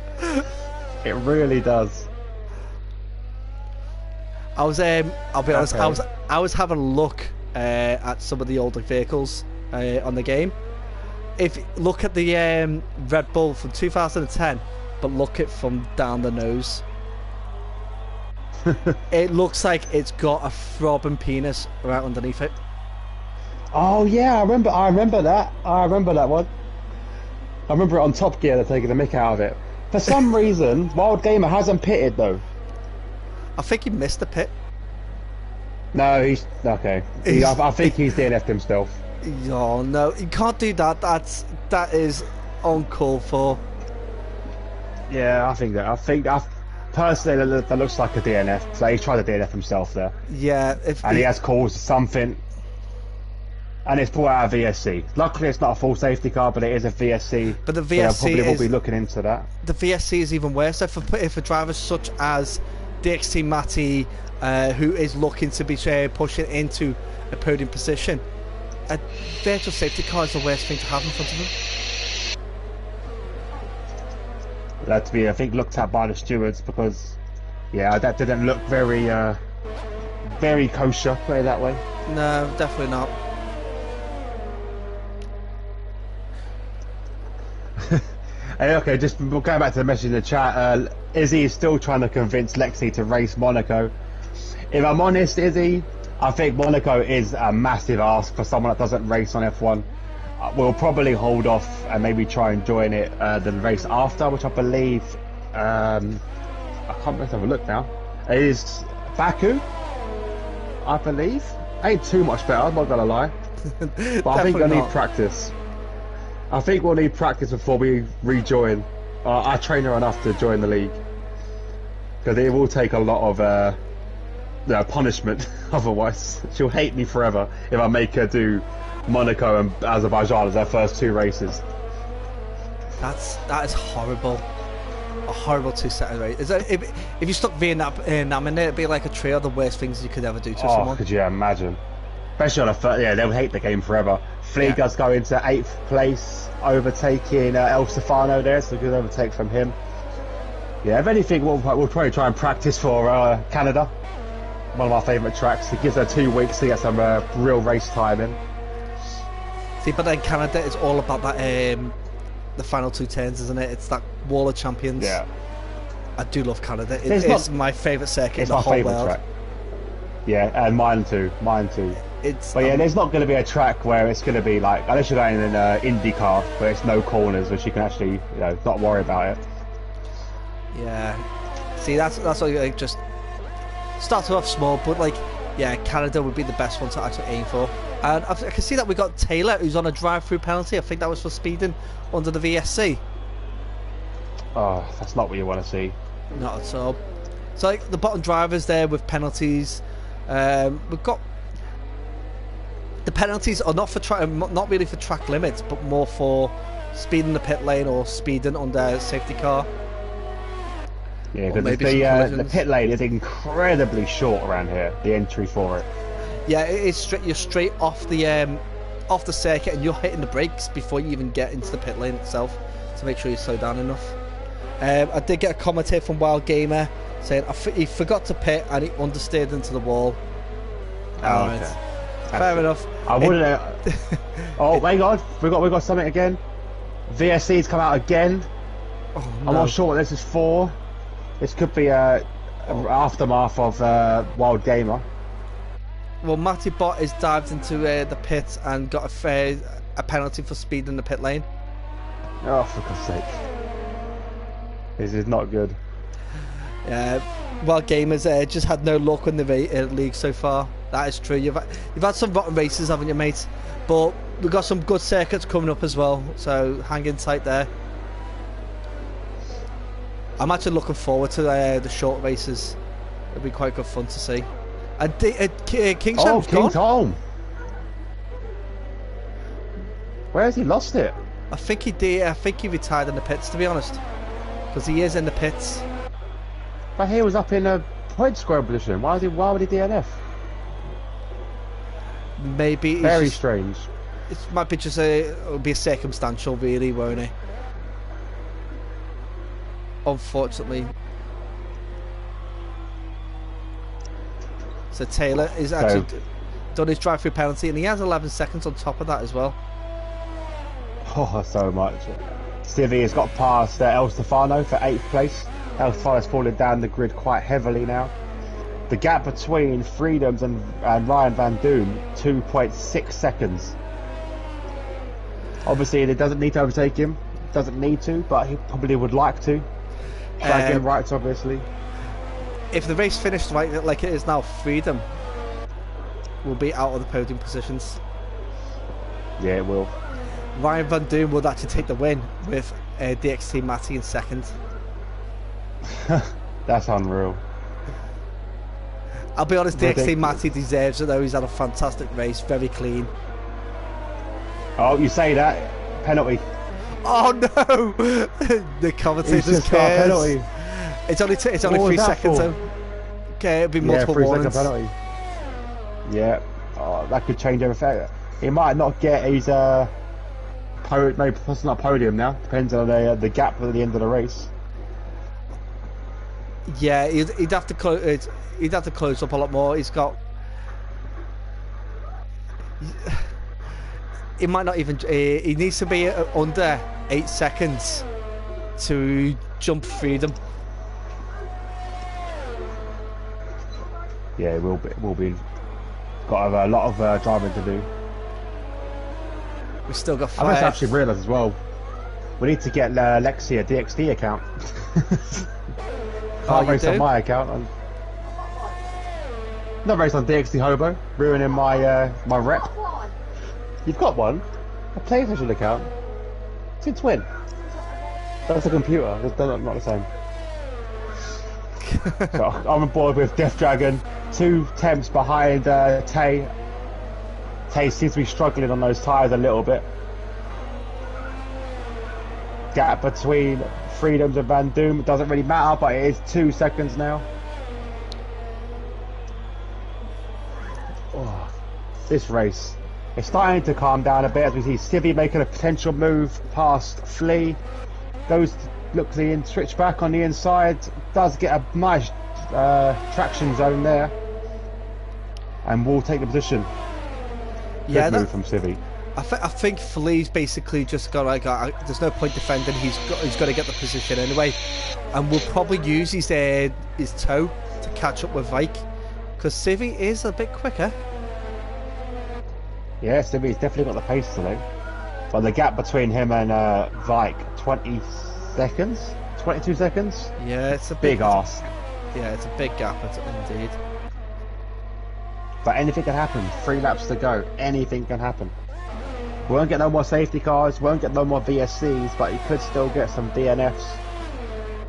It really does. I'll be honest, I was having a look at some of the older vehicles on the game. If you look at the Red Bull from 2010, but look it from down the nose. It looks like it's got a throbbing penis right underneath it. Oh yeah, I remember that. I remember that one. I remember it on Top Gear. They're taking the mick out of it. For some reason, Wild Gamer hasn't pitted though. I think he missed the pit. No, he's okay. I think he's DNF'd himself. Oh no, you can't do that. That is uncalled for. Yeah, I think personally that looks like a DNF. So he's tried to DNF himself there. Yeah, and he has caused something. And it's brought out a VSC. Luckily, it's not a full safety car, but it is a VSC. But the VSC so probably will be looking into that. The VSC is even worse. So for drivers such as DXT Matty, who is looking to be pushing into a podium position, a virtual safety car is the worst thing to have in front of them. That to be, I think, looked at by the stewards because, yeah, that didn't look very kosher. Put it that way. No, definitely not. Hey, okay, just going back to the message in the chat. Izzy is still trying to convince Lexi to race Monaco. If I'm honest, Izzy, I think Monaco is a massive ask for someone that doesn't race on F1. We'll probably hold off and maybe try and join it the race after, which I believe I can't remember, have a look now. It is Baku, I believe. Ain't too much better, I'm not gonna lie. But I think I need practice. I think we'll need practice before we rejoin. I train her enough to join the league because it will take a lot of punishment. Otherwise, she'll hate me forever if I make her do Monaco and Azerbaijan as her first two races. That is horrible. A horrible two-set race. If you stuck Vietnam in there, it'd be like a trio of the worst things you could ever do to someone. Could you imagine? Especially on a first, yeah, they'll hate the game forever. Fleega's going to 8th place, overtaking El Stefano there, so a good overtake from him. Yeah, if anything, we'll probably try and practice for Canada, one of our favourite tracks. It gives her 2 weeks to get some real race time in. See, but then Canada is all about that, the final 2 turns, isn't it? It's that wall of champions. Yeah. I do love Canada. It's my favourite circuit in the whole world. Track. Yeah, and mine too. But yeah, there's not going to be a track where it's going to be like, unless you're going in an IndyCar, where it's no corners, which you can actually, not worry about it. Yeah. See, that's like just start off small, but like, yeah, Canada would be the best one to actually aim for. And I can see that we got Taylor, who's on a drive-through penalty. I think that was for speeding under the VSC. Oh, that's not what you want to see. Not at all. So like the bottom drivers there with penalties. We've got the penalties are not really for track limits, but more for speeding the pit lane or speeding under a safety car. Yeah, because the pit lane is incredibly short around here. The entry for it. Yeah, you're straight off the circuit, and you're hitting the brakes before you even get into the pit lane itself to make sure you slow down enough. I did get a comment here from Wild Gamer saying he forgot to pit and he understeered into the wall. Okay. Fair enough. I wouldn't. Oh, hang on, we got something again. VSC's come out again. Oh, no. I'm not sure what this is for. This could be aftermath of Wild Gamer. Well, Matty Bott is dived into the pit and got a penalty for speed in the pit lane. Oh, for God's sake. This is not good. Wild Gamers just had no luck in the league so far. That is true. You've had some rotten races, haven't you, mate? But we've got some good circuits coming up as well, so hang in tight there. I'm actually looking forward to the short races. It'll be quite good fun to see. And King's King's home. Where has he lost it? I think he did. I think he retired in the pits, to be honest, because he is in the pits. But he was up in a point square position. Why would he DNF? Maybe it's Very just, strange. it might be just it'll be a circumstantial, really, won't it? Unfortunately. So Taylor is actually done his drive-through penalty, and he has 11 seconds on top of that as well. Oh, so much. Civi has got past El Stefano for 8th place. El Stefano's fallen down the grid quite heavily now. The gap between Freedoms and Ryan Van Doom, 2.6 seconds. Obviously, it doesn't need to overtake him. Doesn't need to, but he probably would like to. Drag him right, obviously. If the race finished right like it is now, Freedom will be out of the podium positions. Yeah, it will. Ryan Van Doom would actually take the win with DXT Matty in second. That's unreal. I'll be honest, DXT Matty deserves it though. He's had a fantastic race, very clean. Oh, you say that? Penalty. Oh no! The commentators cares. Penalty. It's only 3 seconds though. Okay, it'll be multiple warnings. 3 second penalty. Yeah. Oh, that could change everything. He might not get his no, it's not podium now. Depends on the gap at the end of the race. Yeah, he'd have to close. He'd have to close up a lot more. He's got. He might not even. He needs to be under 8 seconds to jump Freedom. Yeah, it will be. Got a lot of driving to do. We've still got 5. I must actually realise as well. We need to get Lexi a DXD account. Can't race on my account. Not race on DXD Hobo, ruining my my rep. You've got one? A PlayStation account? Since when? That's a computer, they're not the same. So I'm on board with Death Dragon, 2 temps behind Tay. Tay seems to be struggling on those tyres a little bit. Gap between Freedoms and Van Doom doesn't really matter, but it is 2 seconds now. Oh, this race. It's starting to calm down a bit as we see Civi making a potential move past Flea. Goes to look the switch back on the inside. Does get a nice traction zone there. And will take the position. Good move from Civi. I think Flea's basically just got like, there's no point defending. He's got to get the position anyway, and we'll probably use his toe to catch up with Vike, because Civi is a bit quicker. Yeah, Civi's definitely got the pace today, but the gap between him and Vike, 20 seconds, 22 seconds. Yeah, it's a big ask. Yeah, it's a big gap, indeed. But anything can happen. 3 laps to go. Anything can happen. We won't get no more safety cars, won't get no more VSCs, but you could still get some DNFs.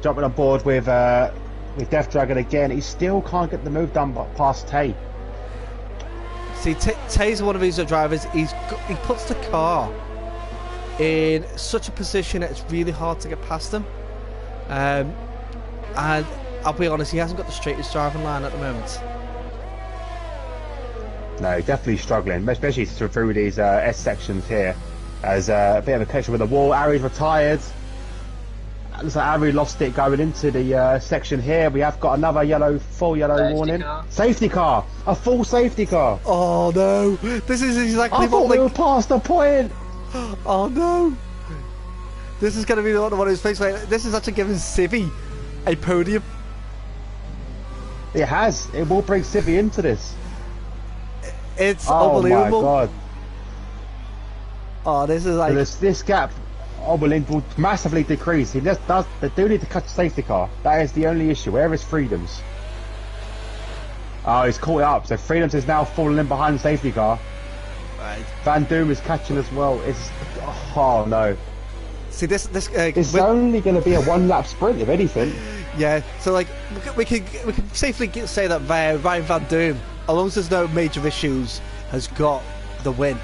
Jumping on board with Death Dragon again. He still can't get the move done past Tay. See, Tay's one of these drivers. He puts the car in such a position that it's really hard to get past him. And I'll be honest, he hasn't got the straightest driving line at the moment. No, definitely struggling, especially through these S sections here. As a bit of a connection with the wall. Ari's retired. Looks like Ari lost it going into the section here. We have got another full yellow warning. Safety car! A full safety car! Oh no! This is exactly what we were past the point! Oh no! This is going to be one of those things where this is actually giving Civi a podium. It has. It will bring Civi into this. It's unbelievable. Oh my god. Oh, this is like... So this gap will massively decrease. They do need to catch a safety car. That is the only issue. Where is Freedoms? Oh, he's caught it up. So Freedoms is now falling in behind the safety car. Right. Van Doom is catching as well. Oh no. See this it's only going to be a 1-lap sprint if anything. Yeah. So like we can safely say that Ryan Van Doom, as long as there's no major issues, has got the win.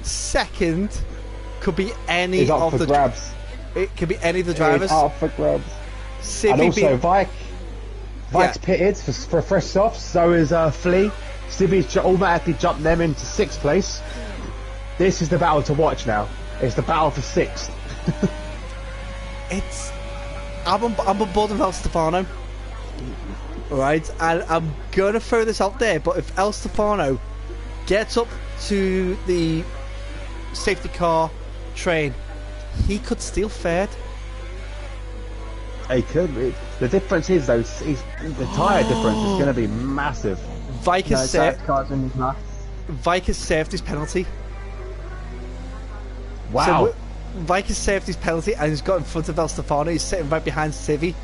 Second, could be any It's up of for the grabs. It could be any of the drivers. It's up for grabs. Civi And also, Vike's Yeah. pitted for fresh softs, so is Flea. Civi's automatically jumped them into 6th place. This is the battle to watch now. It's the battle for 6th. I'm on board with El Stefano. Right, and I'm gonna throw this out there, but if El Stefano gets up to the safety car train, he could steal third. He could. The difference is though, the tyre difference is going to be massive. Vike has served. Cars in his mouth. Vike has served his penalty. Wow. So Vike has served his penalty and he's got in front of El Stefano. He's sitting right behind Civi.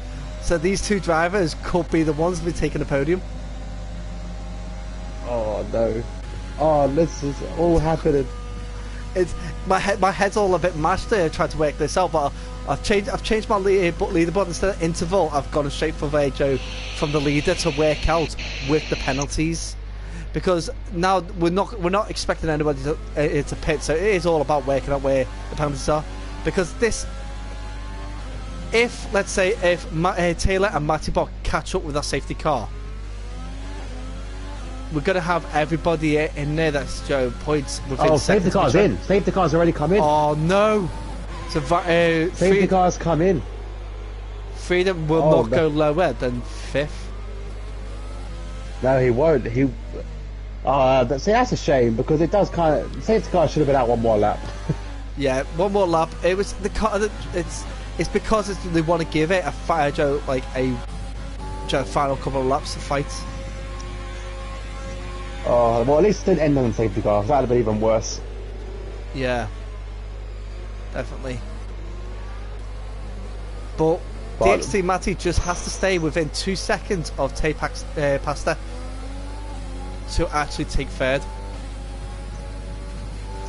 So these two drivers could be the ones to be taking the podium. Oh no. Oh, this is all happening. It's my head's all a bit mashed there trying to work this out, but I've changed my leaderboard. Instead of interval, I've gone straight for Joe from the leader to work out with the penalties, because now we're not expecting anybody to pit, so it is all about working out where the penalties are. Because if let's say Taylor and Matty Bock catch up with our safety car, we're going to have everybody in there that's Joe points within seconds. Safety car's in. Safety car's already come in. Oh no! So safety car's come in. Freedom will not go lower than 5th. No, he won't. That's a shame, because it does kind of. Safety car should have been out one more lap. Yeah, one more lap. It was the car. It's because they want to give it a final couple of laps to fight. Oh, well, at least it didn't end on the safety car. That would have been even worse. Yeah, definitely. But DXT Matty just has to stay within 2 seconds of Tay Pasta to actually take third.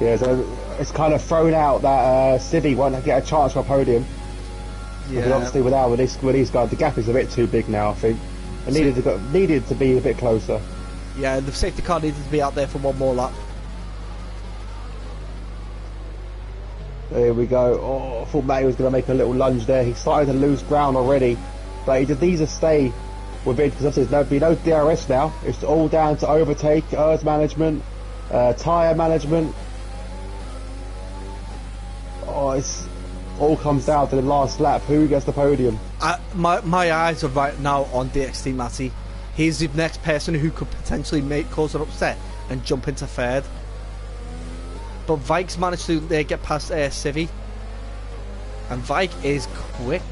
Yeah, so it's kind of thrown out that Civi won't get a chance for a podium. Yeah. Because obviously with these guys, the gap is a bit too big now, I think. It needed to be a bit closer. Yeah, the safety car needed to be out there for one more lap. There we go. Oh, I thought Matty was going to make a little lunge there. He started to lose ground already. But he just needs to stay within, because obviously there's no DRS now. It's all down to overtake, ERS management, tyre management. Oh, it's all comes down to the last lap. Who gets the podium? My eyes are right now on DXT Matty. He's the next person who could potentially cause an upset and jump into third. But Vike's managed to get past Civi. And Vike is quick.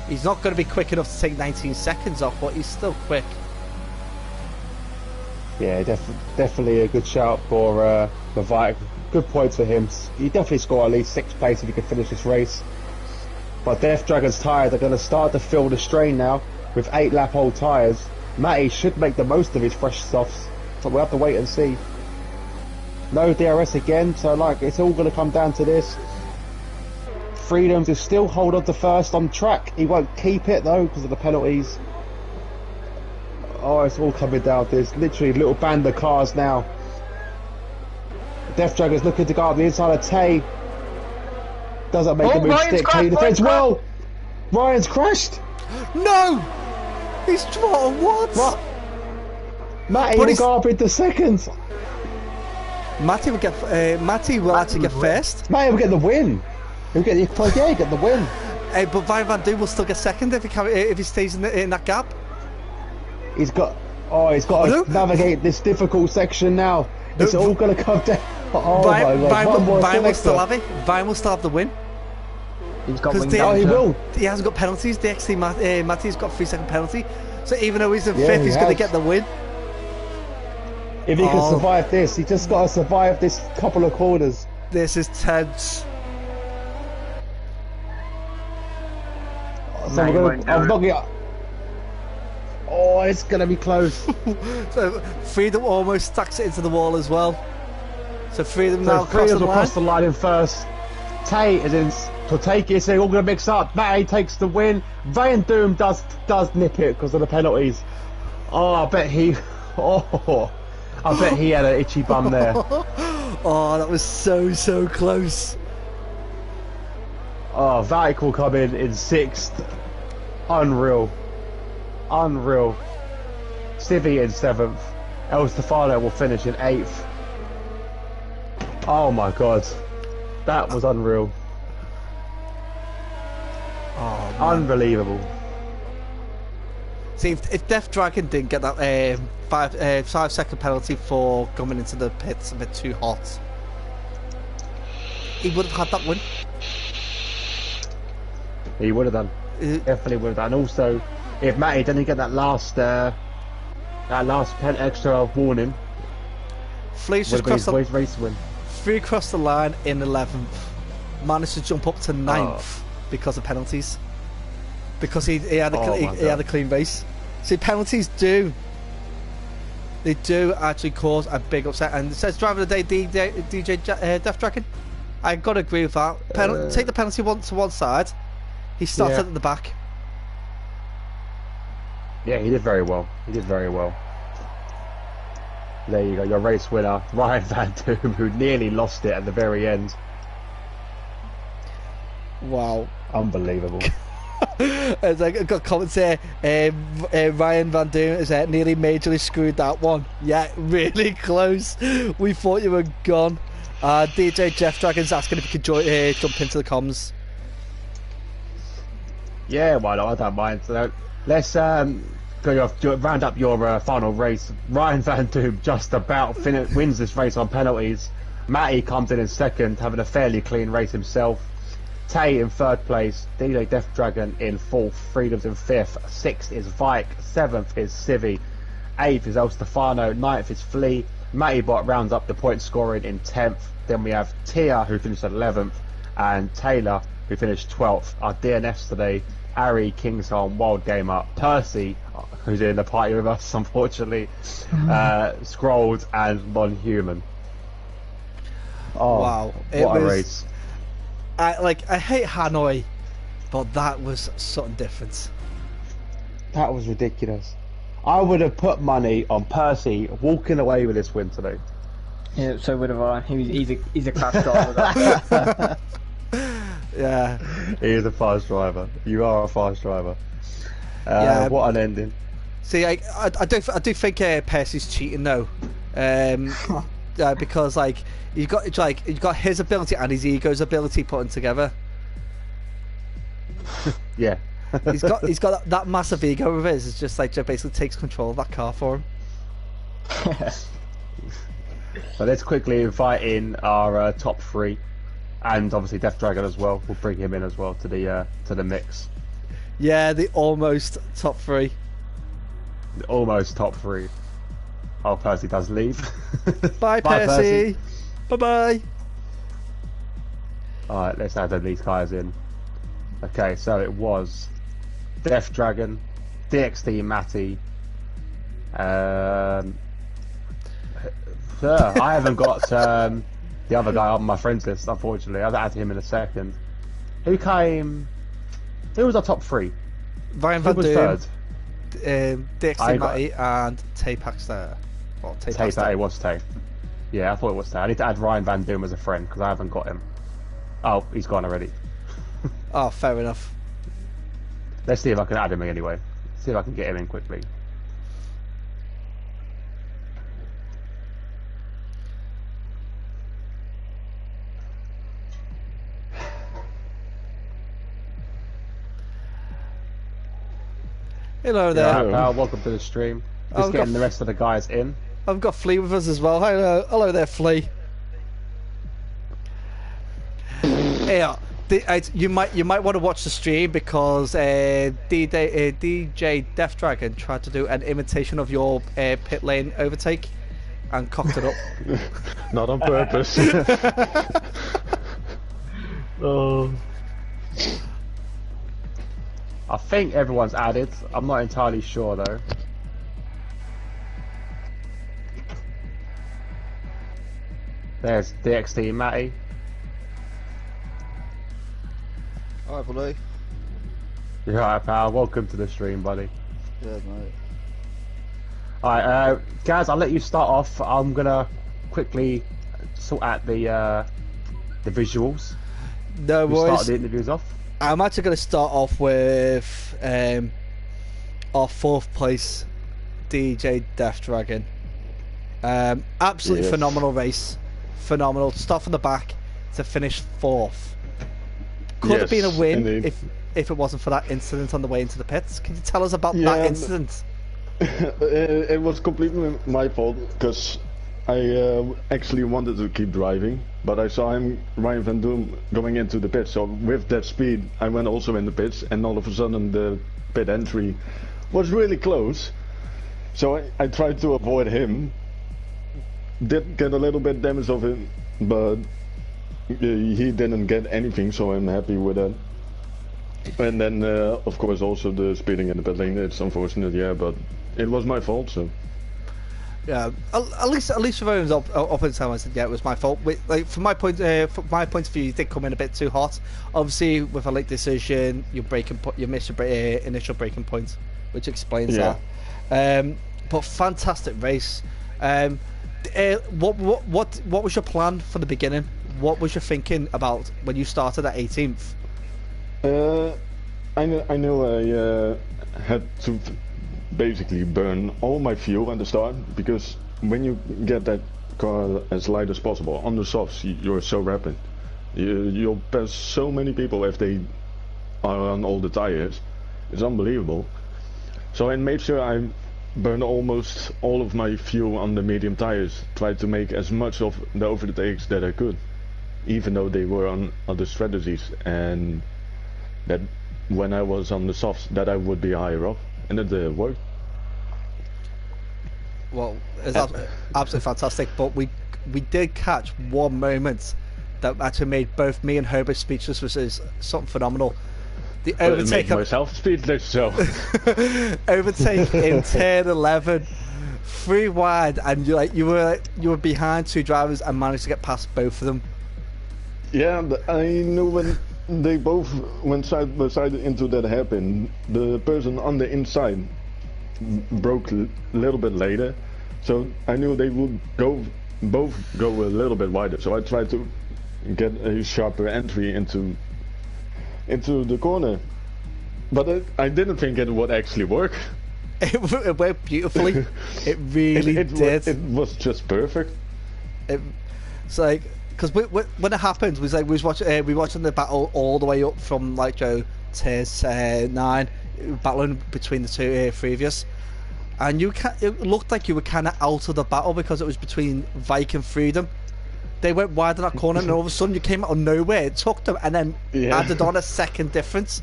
He's not going to be quick enough to take 19 seconds off, but he's still quick. Yeah, definitely a good shout for Vike. Good points for him. He definitely score at least 6th place if he can finish this race. But Death Dragon's tyres are going to start to feel the strain now with 8-lap-old tyres. Matty should make the most of his fresh softs, so we'll have to wait and see. No DRS again, so it's all going to come down to this. Freedoms is still hold on to first on track. He won't keep it though because of the penalties. Oh, it's all coming down to this. Literally, little band of cars now. Death Dragon's looking to go up the inside of Tay. Doesn't make the move stick. Tay defends well. Ryan's crashed. No! He's what? Matty will go up into second. Matty will actually get first. Matty will get the win. He'll get the win. But Van Du will still get second if he stays in that gap. He's got to navigate this difficult section now. It's all going to come down. Oh Vine will still have it. Vine will still have the win. He's got wing he will. He hasn't got penalties. DXT Matty's got 3-second penalty. So even though he's in 5th, he's going to get the win. If he can survive this, he just got to survive this couple of corners. This is tense. Oh, it's going to be close. So Freedom almost stacks it into the wall as well. So Freedom now cross the line in first. Tay is in to take it, so they're all going to mix up. Matty takes the win. Van Doom does nip it because of the penalties. Oh, I bet he... Oh, I bet he had an itchy bum there. Oh, that was so close. Oh, Vatic will come in 6th. Unreal. Unreal. Civi in 7th. El Stefano will finish in 8th. Oh my god. That was unreal. Oh, man. Unbelievable. See, if Death Dragon didn't get that 5-second penalty for coming into the pits a bit too hot, he would have had that win. He would have done. Definitely would have done. Also, if Matty didn't get that last extra warning, Flea's just crossed the race win. Flea crossed the line in 11th, managed to jump up to 9th because of penalties. Because he had a clean race. See, penalties do actually cause a big upset. And it says driver of the day, DJ Death Dragon. I gotta agree with that. Take the penalty to one side. He started at the back. Yeah, he did very well. He did very well. There you go, your race winner, Ryan Van Doom, who nearly lost it at the very end. Wow. Unbelievable. It's like, I've got comments here. Ryan Van Doom is nearly majorly screwed that one. Yeah, really close. We thought you were gone. DJ Jeff Dragon's asking if you could jump into the comms. Yeah, why not? I don't mind. So let's round up your final race. Ryan Van Doom just about wins this race on penalties. Matty comes in 2nd, having a fairly clean race himself. Tay in 3rd place, DJ Death Dragon in 4th, Freedoms in 5th, 6th is Vike, 7th is Civi, 8th is El Stefano, 9th is Flea. Matty Bot rounds up the point scoring in 10th. Then we have Tia, who finished at 11th, and Taylor, who finished 12th. Our DNFs today: Ari, Kingsholm, Wild Gamer, Percy, who's in the party with us unfortunately, Scrolled, and Non-Human. Oh, wow. What a race. I hate Hanoi, but that was something different. That was ridiculous. I would have put money on Percy walking away with this win today. Yeah, so would have I. He's a crash driver. Yeah. He is a fast driver. You are a fast driver. Yeah. What an ending. See, I do think Percy's cheating though, because you've got his ability and his ego's ability putting together. Yeah. he's got that massive ego of his. It's just basically takes control of that car for him. So let's quickly invite in our top 3, and obviously Death Dragon as well. We'll bring him in as well to the mix. Yeah, the almost top 3. The almost top 3. Oh, Percy does leave. Bye, Percy. Bye bye. All right, let's add these guys in. Okay, so it was Death Dragon, DXT Matty. I haven't got the other guy on my friends list, unfortunately. I'll add him in a second. Who was our top 3? Ryan Van Doom, third? DXT Matty and Tay Paxter. Tay was Tay. Yeah, I thought it was Tay. I need to add Ryan Van Doom as a friend because I haven't got him. Oh, he's gone already. Oh, fair enough. Let's see if I can add him in anyway. See if I can get him in quickly. Hello there. Right, pal, welcome to the stream. Just getting the rest of the guys in. I've got Flea with us as well. Hello there, Flea. Yeah, you might want to watch the stream because DJ Death Dragon tried to do an imitation of your pit lane overtake and cocked it up. Not on purpose. Oh. I think everyone's added. I'm not entirely sure though. There's DXT Matty. Alright, buddy. You're right, pal. Welcome to the stream, buddy. Yeah, mate. All right, Gaz, I'll let you start off. I'm gonna quickly sort out the visuals. No We worries. start the interviews off. I'm actually going to start off with our 4th place, DJ Death Dragon. Absolutely Yes. phenomenal race. Phenomenal. Start from the back to finish 4th. Could have been a Yes, win indeed. if it wasn't for that incident on the way into the pits. Can you tell us about Yeah, that incident? It was completely my fault because I actually wanted to keep driving, but I saw Ryan Van Doom going into the pit. So with that speed, I went also in the pits, and all of a sudden the pit entry was really close. So I tried to avoid him. Did get a little bit damage of him, but he didn't get anything, so I'm happy with that. And then, of course, also the speeding in the pit lane. It's unfortunate, yeah, but it was my fault. So Yeah, at least for Owen's up in time, I said, yeah, it was my fault. Like from my point of view, you did come in a bit too hot. Obviously, with a late decision, you miss your initial braking point, which explains Yeah. that. But fantastic race. What was your plan from the beginning? What was your thinking about when you started at 18th? I knew I had to basically burn all my fuel at the start, because when you get that car as light as possible on the softs, you're so rapid. You'll pass so many people if they are on all the tires. It's unbelievable. So I made sure I burned almost all of my fuel on the medium tires. Tried to make as much of the overtakes that I could, even though they were on other strategies, and that when I was on the softs that I would be higher up, and it worked. Well, it's absolutely fantastic. But we did catch one moment that actually made both me and Herbert speechless, which is something phenomenal. The But it overtake made myself speechless, so overtake in turn 11, 3 wide, and you were behind 2 drivers and managed to get past both of them. yeah, I knew when they both went side by side into that hairpin, the person on the inside broke a little bit later, so I knew they would both go a little bit wider. So I tried to get a sharper entry into the corner, but I didn't think it would actually work. It worked beautifully. It really did. It was just perfect. It's like, because when it happened, we was watching the battle all the way up from like tiers 9, battling between the 3 of us, and it looked like you were kind of out of the battle because it was between Vike and Freedom. They went wide in that corner, and all of a sudden you came out of nowhere, took them, and then added on a second difference.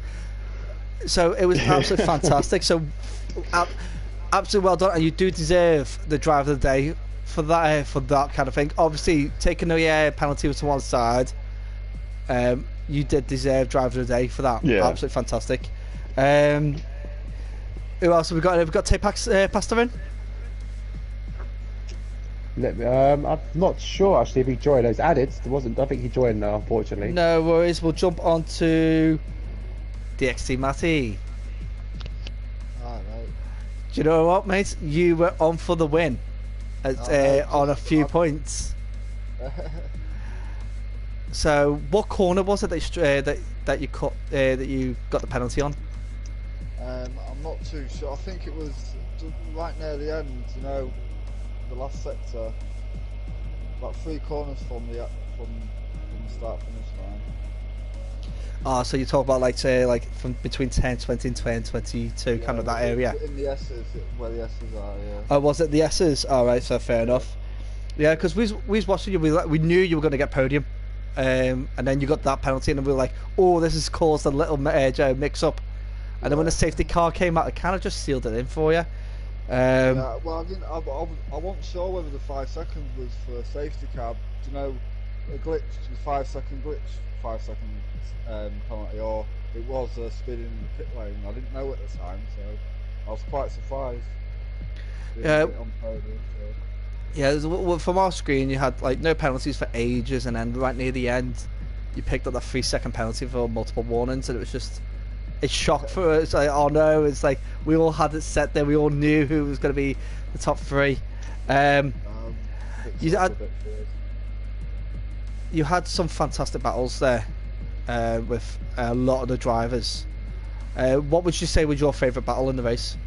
So it was absolutely fantastic. So absolutely well done, and you do deserve the driver of the day for that kind of thing. Obviously, taking the penalty to one side, you did deserve driver of the day for that. Yeah. Absolutely fantastic. Who else have we got? Have we got Pasta in? I'm not sure actually if he joined. It was added. There wasn't. I think he joined now, unfortunately. No worries. We'll jump on to DXT Matty. Alright, mate. Do you know what, mate? You were on for the win on a few points. So, what corner was it that you cut that you got the penalty on? I'm not too sure. I think it was right near the end, you know, the last sector, about 3 corners from the start finish line. Ah, so you talk about like from between 10, 20 and 10, 22, kind of that area. In the S's, where the S's are, yeah. Oh, was it the S's? All right, so fair enough. Yeah, because we was watching you. We knew you were going to get podium, and then you got that penalty, and we were like, "Oh, this has caused a little mix-up." And then when the safety car came out, it kind of just sealed it in for you. Yeah, well, I wasn't sure whether the 5 seconds was for a safety car. Do you know, a glitch, the 5-second glitch, 5-second penalty, or it was speeding in the pit lane. I didn't know at the time, so I was quite surprised. Yeah. On podium, so. Yeah, from our screen, you had like no penalties for ages, and then right near the end, you picked up that 3-second penalty for multiple warnings, and it was just a shock for us. Like, oh no, it's like we all had it set there. We all knew who was going to be the top three. You had some fantastic battles there with a lot of the drivers. What would you say was your favourite battle in the race?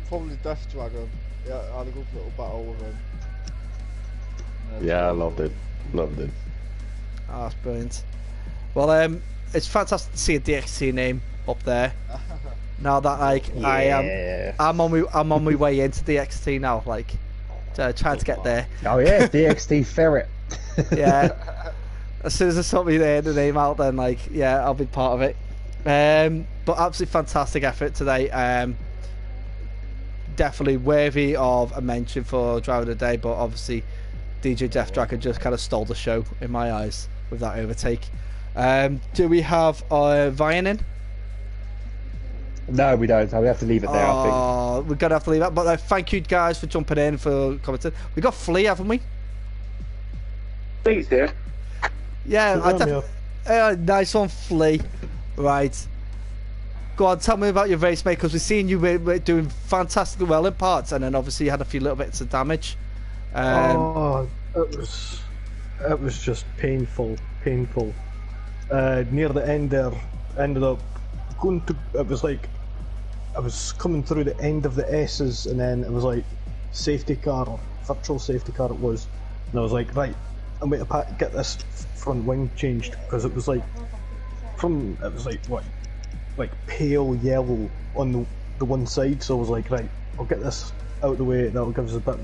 Probably Death Dragon. Yeah, I had a good little battle with him. Yeah, I loved it. Loved it. Oh, that's brilliant. Well, it's fantastic to see a DXT name up there. Now that like I'm on my way into DXT now, like trying to get there. Oh yeah, DXT Ferret. Yeah. As soon as I saw me there, the name out, then like yeah, I'll be part of it. But absolutely fantastic effort today. Definitely worthy of a mention for driver of the day, but obviously DJ Death Dragon just kind of stole the show in my eyes with that overtake. Do we have Vian in? No, we don't. We have to leave it there. I think we're gonna have to leave that. But thank you guys for jumping in, for commenting. We got Flea, haven't we? Flea's here. Yeah, nice one, Flea. Right. Go on, tell me about your race, mate, because we've seen you were doing fantastically well in parts, and then obviously you had a few little bits of damage. It was just painful. Near the end there, ended up going to. It was like I was coming through the end of the S's, and then it was like safety car, or virtual safety car it was, and I was like, right, I'm going to get this front wing changed, because it was like like pale yellow on the one side, so I was like, right, I'll get this out of the way, that'll give us a bit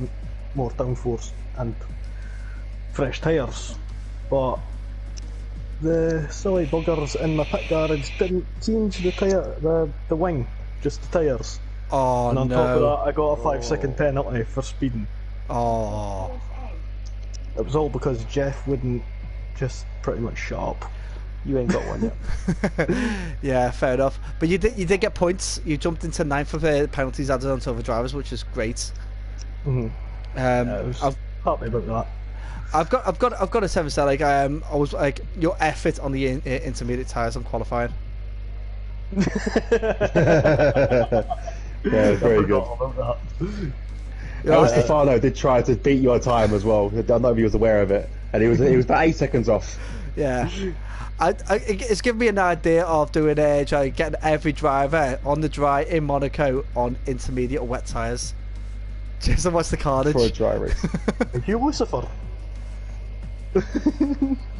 more downforce and fresh tyres. But the silly buggers in my pit garage didn't change the wing, just the tyres. Oh, and on no. top of that, I got a 5-second penalty for speeding. Oh. It was all because Jeff wouldn't just pretty much shut up. You ain't got one yet. Yeah, fair enough. But you did get points. You jumped into 9th of the penalties added onto other drivers, which is great. Mm-hmm. I was happy about that. I've got to say, like I was like your effort on the intermediate tyres on qualifying. Yeah, very good. Stefano did try to beat your time as well. I don't know if he was aware of it, and he was about 8 seconds off. Yeah. It's given me an idea of doing getting every driver on the dry in Monaco on intermediate wet tyres. Just to watch the carnage. For a dry race. Are you Lucifer?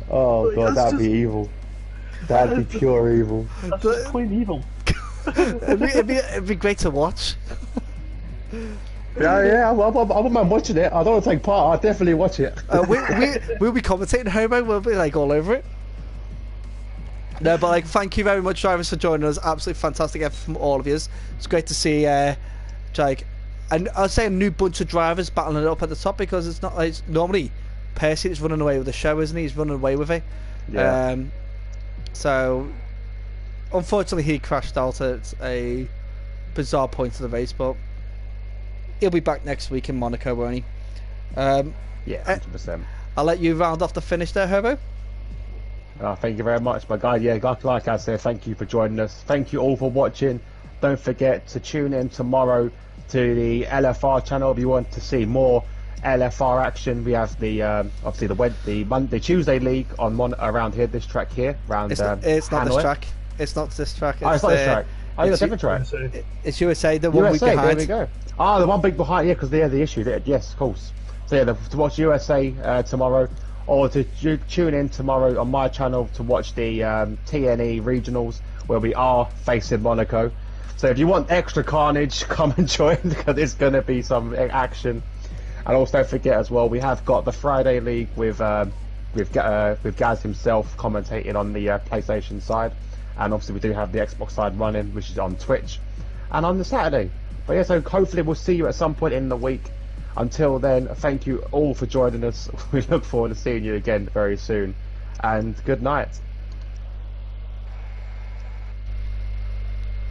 Oh god, that'd be evil. That'd be pure evil. That's just plain evil. it'd be great to watch. Yeah, I wouldn't mind watching it. I don't want to take part. I'll definitely watch it. We'll be commentating, Homo. We'll be like all over it. No, but like, thank you very much, drivers, for joining us. Absolutely fantastic effort from all of you. It's great to see, like, and I'll say a new bunch of drivers battling it up at the top, because it's not like normally Percy is running away with the show, isn't he? He's running away with it. Yeah. So unfortunately, he crashed out at a bizarre point of the race, but he'll be back next week in Monaco, won't he? Yeah, 100%. I'll let you round off the finish there, Herbo. Thank you very much, my guy. Yeah, like I said, thank you for joining us. Thank you all for watching. Don't forget to tune in tomorrow to the LFR channel if you want to see more LFR action. We have the obviously the Tuesday league on around here, this track here, around it's not this track. It's not this track. It's not this track. Oh, it's a different track. It's USA, the one week behind. There we go. Ah, the one big behind. Yeah, because they had the issue. Yes, of course. So yeah, to watch USA tomorrow, or to tune in tomorrow on my channel to watch the TNE regionals, where we are facing Monaco. So if you want extra carnage, come and join, because there's going to be some action. And also don't forget as well, we have got the Friday league with Gaz himself commentating on the PlayStation side, and obviously we do have the Xbox side running, which is on Twitch, and on the Saturday. But yeah, so hopefully we'll see you at some point in the week. Until then, thank you all for joining us. We look forward to seeing you again very soon, and good night.